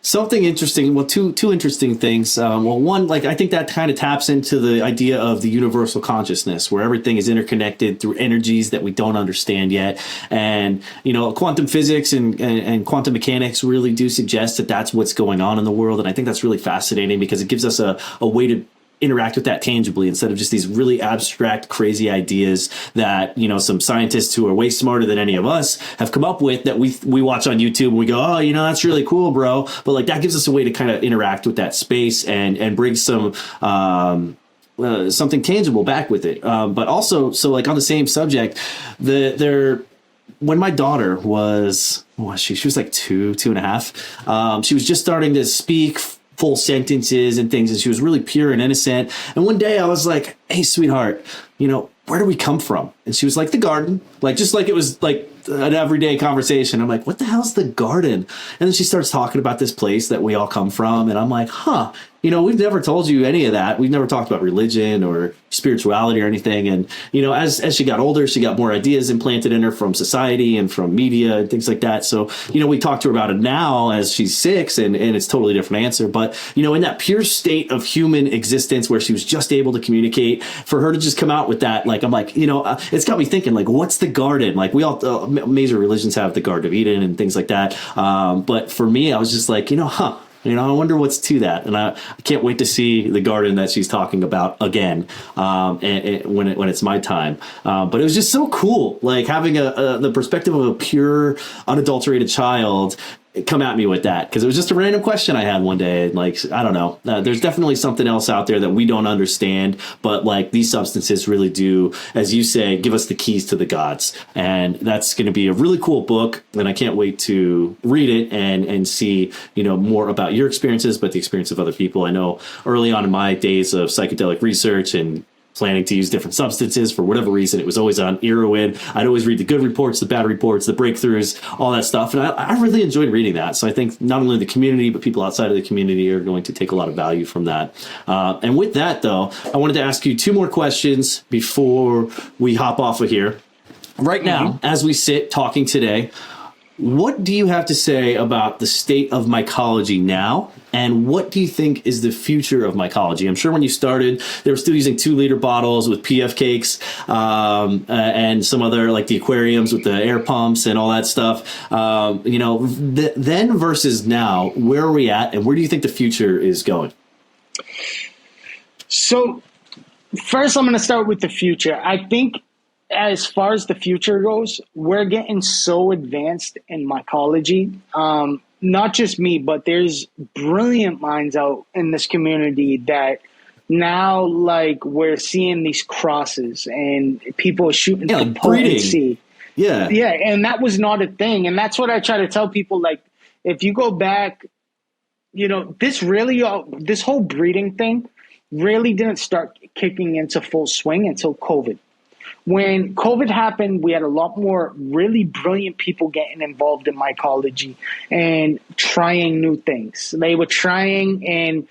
something interesting, well, two interesting things. Well, one, like, I think that kind of taps into the idea of the universal consciousness, where everything is interconnected through energies that we don't understand yet. And, quantum physics and quantum mechanics really do suggest that that's what's going on in the world. And I think that's really fascinating, because it gives us a way to interact with that tangibly, instead of just these really abstract, crazy ideas that, some scientists who are way smarter than any of us have come up with, that we watch on YouTube and we go, oh, that's really cool, bro. But like, that gives us a way to kind of interact with that space and bring some something tangible back with it. But also, so like on the same subject, when my daughter was, she was like two and a half, she was just starting to speak full sentences and things. And she was really pure and innocent. And one day I was like, hey, sweetheart, where do we come from? And she was like, the garden, like, just like it was like an everyday conversation. I'm like, what the hell's the garden? And then she starts talking about this place that we all come from. And I'm like, we've never told you any of that. We've never talked about religion or spirituality or anything. And, as she got older, she got more ideas implanted in her from society and from media and things like that. So, we talk to her about it now as she's 6 and it's a totally different answer. But, in that pure state of human existence where she was just able to communicate, for her to just come out with that, like, I'm like, it's got me thinking, like, what's the garden? Like, we all, major religions have the Garden of Eden and things like that. But for me, I was just like, I wonder what's to that. And I can't wait to see the garden that she's talking about again when it's my time. But it was just so cool, like having the perspective of a pure, unadulterated child come at me with that, because it was just a random question I had one day. Like, I don't know. There's definitely something else out there that we don't understand, but like these substances really do, as you say, give us the keys to the gods. And that's going to be a really cool book. And I can't wait to read it and see, more about your experiences, but the experience of other people. I know early on in my days of psychedelic research and planning to use different substances, for whatever reason, it was always on Irwin. I'd always read the good reports, the bad reports, the breakthroughs, all that stuff. And I really enjoyed reading that. So I think not only the community, but people outside of the community are going to take a lot of value from that. And with that, though, I wanted to ask you 2 more questions before we hop off of here. Right now, as we sit talking today, what do you have to say about the state of mycology now? And what do you think is the future of mycology? I'm sure when you started, they were still using 2-liter bottles with PF cakes and some other, like the aquariums with the air pumps and all that stuff. Then versus now, where are we at? And where do you think the future is going? So first, I'm going to start with the future. I think as far as the future goes, we're getting so advanced in mycology. Not just me, but there's brilliant minds out in this community that now, like, we're seeing these crosses and people are shooting for potency. Yeah. Yeah. And that was not a thing. And that's what I try to tell people. Like, if you go back, this whole breeding thing really didn't start kicking into full swing until COVID. When COVID happened, we had a lot more really brilliant people getting involved in mycology and trying new things. They were trying, and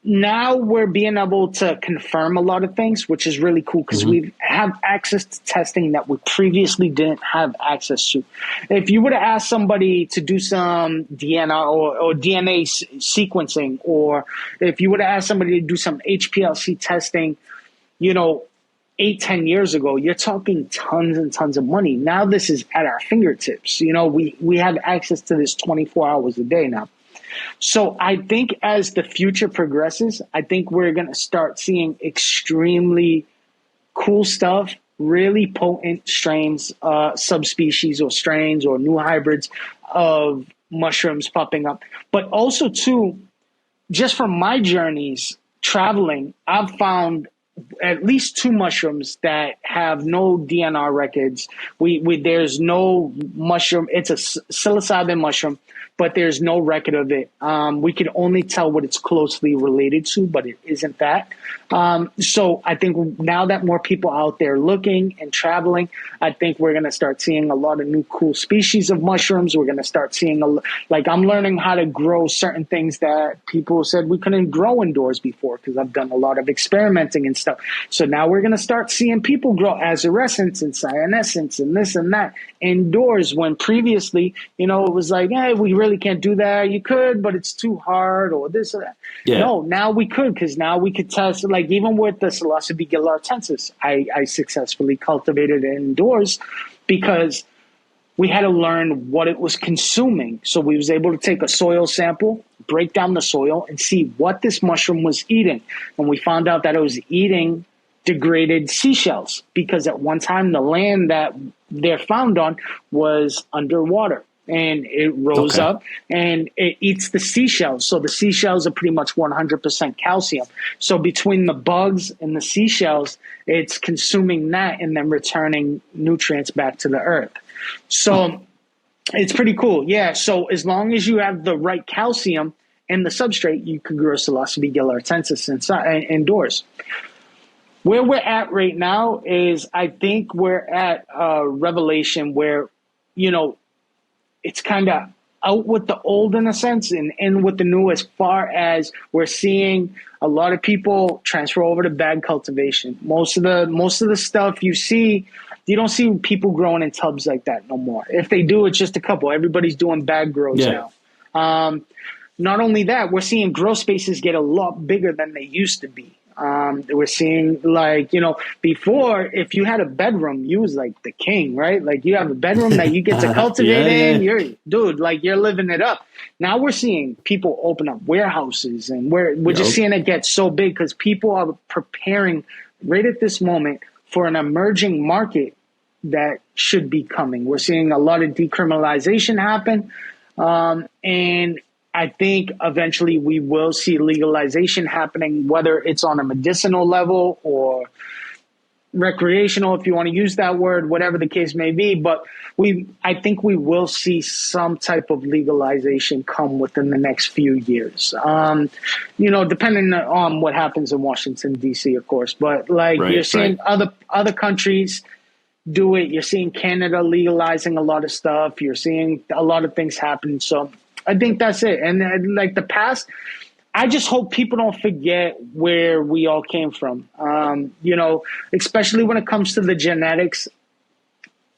now we're being able to confirm a lot of things, which is really cool because we have access to testing that we previously didn't have access to. If you were to ask somebody to do some DNA or DNA sequencing, or if you were to ask somebody to do some HPLC testing, 8-10 years ago, you're talking tons and tons of money. Now this is at our fingertips. We have access to this 24 hours a day now. So I think as the future progresses, I think we're going to start seeing extremely cool stuff, really potent strains, subspecies or strains or new hybrids of mushrooms popping up. But also too, just from my journeys traveling, I've found at least 2 mushrooms that have no DNR records. There's no mushroom. It's a psilocybin mushroom, but there's no record of it. We could only tell what it's closely related to, but it isn't that. So I think now that more people are out there looking and traveling, I think we're going to start seeing a lot of new cool species of mushrooms. We're going to start seeing, I'm learning how to grow certain things that people said we couldn't grow indoors before, because I've done a lot of experimenting and stuff. So now we're going to start seeing people grow azurescence and cyanescence and this and that indoors, when previously, it was like, hey, we really can't do that. You could, but it's too hard, or this or that. Yeah. No, now we could, because now we could test, like even with the Psilocybe gillartensis, I successfully cultivated it indoors because we had to learn what it was consuming. So we was able to take a soil sample, break down the soil, and see what this mushroom was eating. And we found out that it was eating degraded seashells, because at one time the land that they're found on was underwater. And it rose up and it eats the seashells. So the seashells are pretty much 100% calcium. So between the bugs and the seashells, it's consuming that and then returning nutrients back to the earth. So it's pretty cool. Yeah. So as long as you have the right calcium and the substrate, you could grow Psilocybe ghilartensis inside, indoors. Where we're at right now is, I think we're at a revelation where, it's kind of out with the old in a sense and in with the new, as far as we're seeing a lot of people transfer over to bag cultivation. Most of the stuff you see, you don't see people growing in tubs like that no more. If they do, it's just a couple. Everybody's doing bag grows now. Not only that, we're seeing grow spaces get a lot bigger than they used to be. We're seeing, before, if you had a bedroom, you was like the king, right? Like, you have a bedroom that you get to cultivate in. You're living it up. Now we're seeing people open up warehouses, and we're just seeing it get so big because people are preparing right at this moment for an emerging market that should be coming. We're seeing a lot of decriminalization happen, and I think eventually we will see legalization happening, whether it's on a medicinal level or recreational, if you want to use that word, whatever the case may be. But I think we will see some type of legalization come within the next few years. Depending on what happens in Washington, D.C., of course. But you're seeing other countries do it. You're seeing Canada legalizing a lot of stuff. You're seeing a lot of things happen. So I think that's it. And the past, I just hope people don't forget where we all came from. Especially when it comes to the genetics,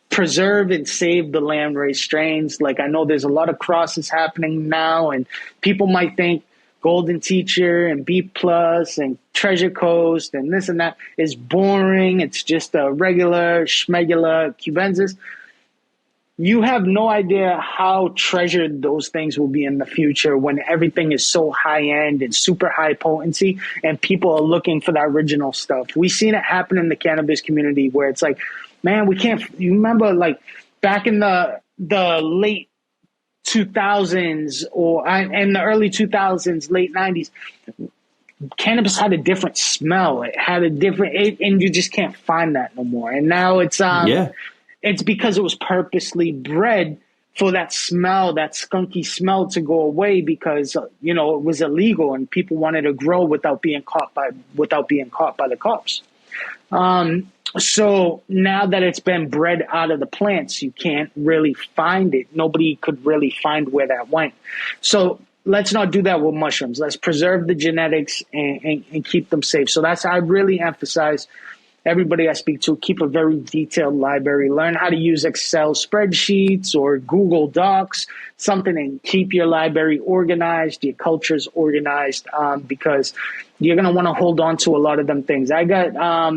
preserve and save the land-raised strains. I know there's a lot of crosses happening now, and people might think Golden Teacher and B Plus and Treasure Coast and this and that is boring. It's just a regular schmegular cubensis. You have no idea how treasured those things will be in the future when everything is so high end and super high potency and people are looking for that original stuff. We've seen it happen in the cannabis community where it's like, man, we can't, you remember back in the late 2000s and the early 2000s, late 90s, cannabis had a different smell. It had a different, and you just can't find that no more. And now it's, it's because it was purposely bred for that smell, that skunky smell to go away because, it was illegal and people wanted to grow without being caught by the cops. So now that it's been bred out of the plants, you can't really find it. Nobody could really find where that went. So let's not do that with mushrooms. Let's preserve the genetics and keep them safe. So I really emphasize everybody I speak to, keep a very detailed library. Learn how to use Excel spreadsheets or Google Docs, something, and keep your library organized, your cultures organized, because you're going to want to hold on to a lot of them things. I got,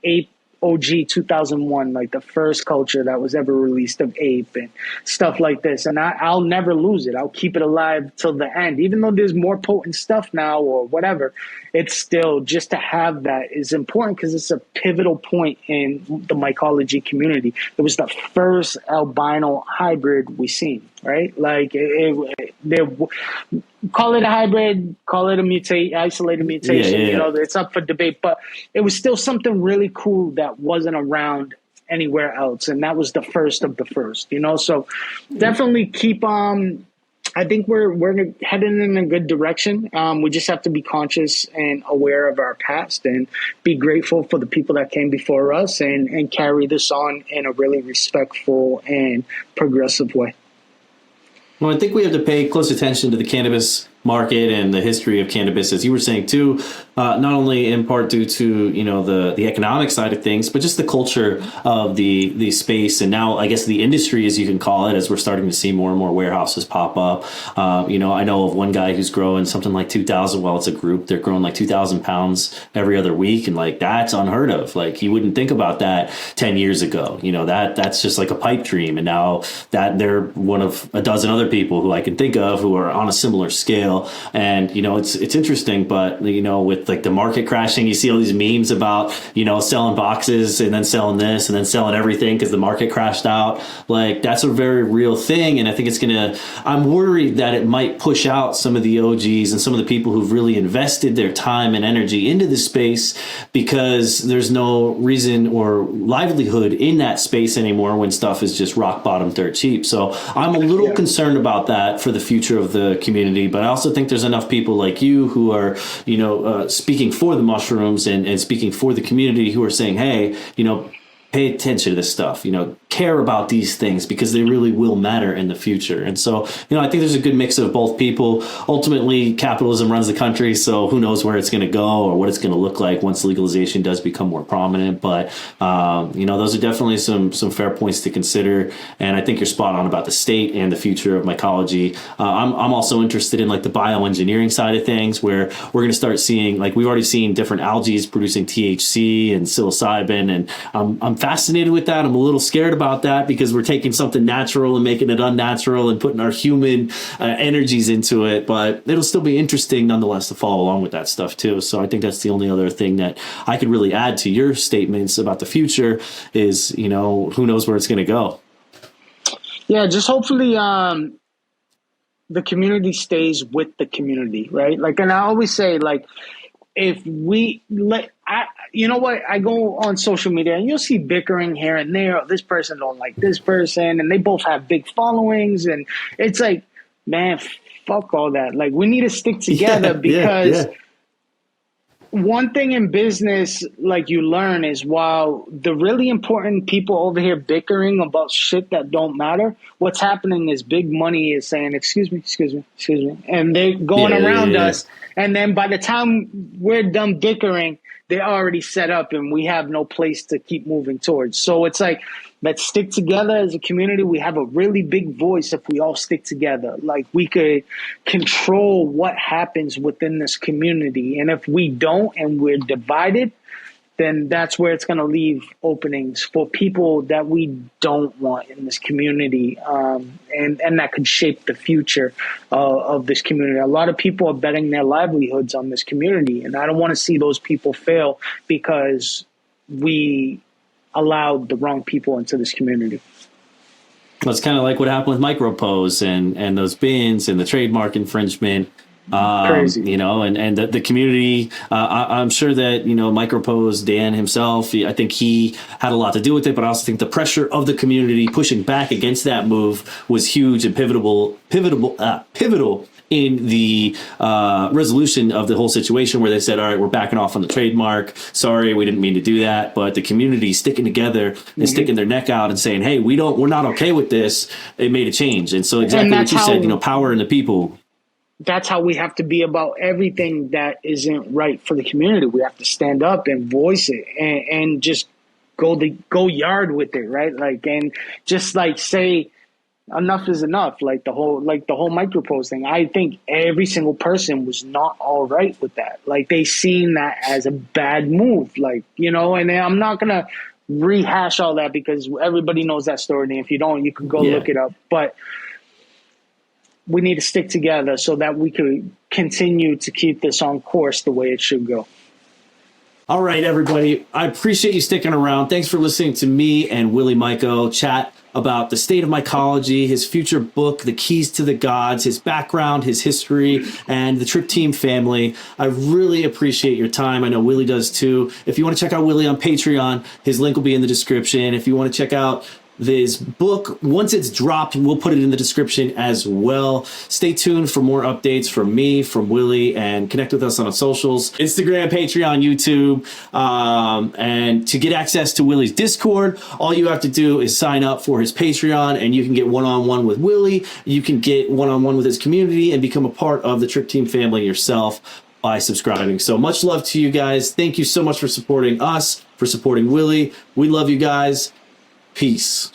Ape OG 2001, the first culture that was ever released of Ape and stuff like this. And I'll never lose it. I'll keep it alive till the end. Even though there's more potent stuff now or whatever, it's still, just to have that is important because it's a pivotal point in the mycology community. It was the first albino hybrid we seen, right? Call it a hybrid, call it a isolated mutation. It's up for debate, but it was still something really cool that wasn't around anywhere else. And that was the first of the first, so definitely keep, I think we're heading in a good direction. We just have to be conscious and aware of our past and be grateful for the people that came before us and carry this on in a really respectful and progressive way. Well, I think we have to pay close attention to the cannabis market and the history of cannabis, as you were saying too, not only in part due to the economic side of things, but just the culture of the space, and now I guess the industry, as you can call it, as we're starting to see more and more warehouses pop up. I know of one guy who's growing something like 2,000. Well, it's a group. They're growing 2,000 pounds every other week, and that's unheard of. You wouldn't think about that 10 years ago. That's just like a pipe dream, and now that they're one of a dozen other people who I can think of who are on a similar scale. And it's interesting, but with the market crashing, you see all these memes about selling boxes and then selling this and then selling everything because the market crashed out. That's a very real thing, and I think I'm worried that it might push out some of the OGs and some of the people who've really invested their time and energy into the space because there's no reason or livelihood in that space anymore when stuff is just rock bottom dirt cheap. So I'm a little concerned about that for the future of the community, but I also also think there's enough people like you who are, speaking for the mushrooms and speaking for the community who are saying, hey, pay attention to this stuff, care about these things because they really will matter in the future. And so, I think there's a good mix of both people. Ultimately, capitalism runs the country, so who knows where it's going to go or what it's going to look like once legalization does become more prominent. But, those are definitely some fair points to consider. And I think you're spot on about the state and the future of mycology. I'm also interested in like the bioengineering side of things, where we're going to start seeing, like we've already seen different algae producing THC and psilocybin. And I'm fascinated with that. I'm a little scared about that because we're taking something natural and making it unnatural and putting our human energies into it. But it'll still be interesting nonetheless to follow along with that stuff too. So I think that's the only other thing that I could really add to your statements about the future is, who knows where it's going to go. Yeah, just hopefully the community stays with the community, right? Like, and I always say, like, if we let, you know what? I go on social media and you'll see bickering here and there. This person don't like this person, and they both have big followings, and it's like, man, fuck all that. Like, we need to stick together because one thing in business, like you learn, is while the really important people over here bickering about shit that don't matter, what's happening is big money is saying, excuse me, and they're going around us. And then by the time we're done bickering, they're already set up and we have no place to keep moving towards. So it's like, let's stick together as a community. We have a really big voice if we all stick together. Like, we could control what happens within this community. And if we don't and we're divided, then that's where it's going to leave openings for people that we don't want in this community. And that could shape the future of this community. A lot of people are betting their livelihoods on this community. And I don't want to see those people fail because we allowed the wrong people into this community. Well, it's kind of like what happened with Micropose and those bins and the trademark infringement. Crazy. And the community, I'm sure that, Micropose, Dan himself, I think he had a lot to do with it, but I also think the pressure of the community pushing back against that move was huge and pivotal in the resolution of the whole situation, where they said, all right, we're backing off on the trademark. Sorry, we didn't mean to do that. But the community sticking together and sticking their neck out and saying, hey, we're not okay with this. It made a change. And so exactly what you said, power in the people. That's how we have to be about everything that isn't right for the community. We have to stand up and voice it and just go yard with it, right? Like, and just like say enough is enough. Like the whole Micropose thing. I think every single person was not all right with that. Like, they seen that as a bad move, like, and I'm not gonna rehash all that because everybody knows that story. And if you don't, you can go look it up. But we need to stick together so that we could continue to keep this on course the way it should go. All right, everybody. I appreciate you sticking around. Thanks for listening to me and Willy Myco chat about the state of mycology, his future book, The Keys to the Gods, his background, his history, and the Trip Team family. I really appreciate your time. I know Willie does too. If you want to check out Willie on Patreon, his link will be in the description. If you want to check out this book, once it's dropped, we'll put it in the description as well. Stay tuned for more updates from me, from Willie, and connect with us on our socials, Instagram, Patreon, YouTube. And to get access to Willie's Discord, all you have to do is sign up for his Patreon, and you can get one-on-one with Willie. You can get one-on-one with his community and become a part of the Trip Team family yourself by subscribing. So much love to you guys. Thank you so much for supporting us, for supporting Willie. We love you guys. Peace.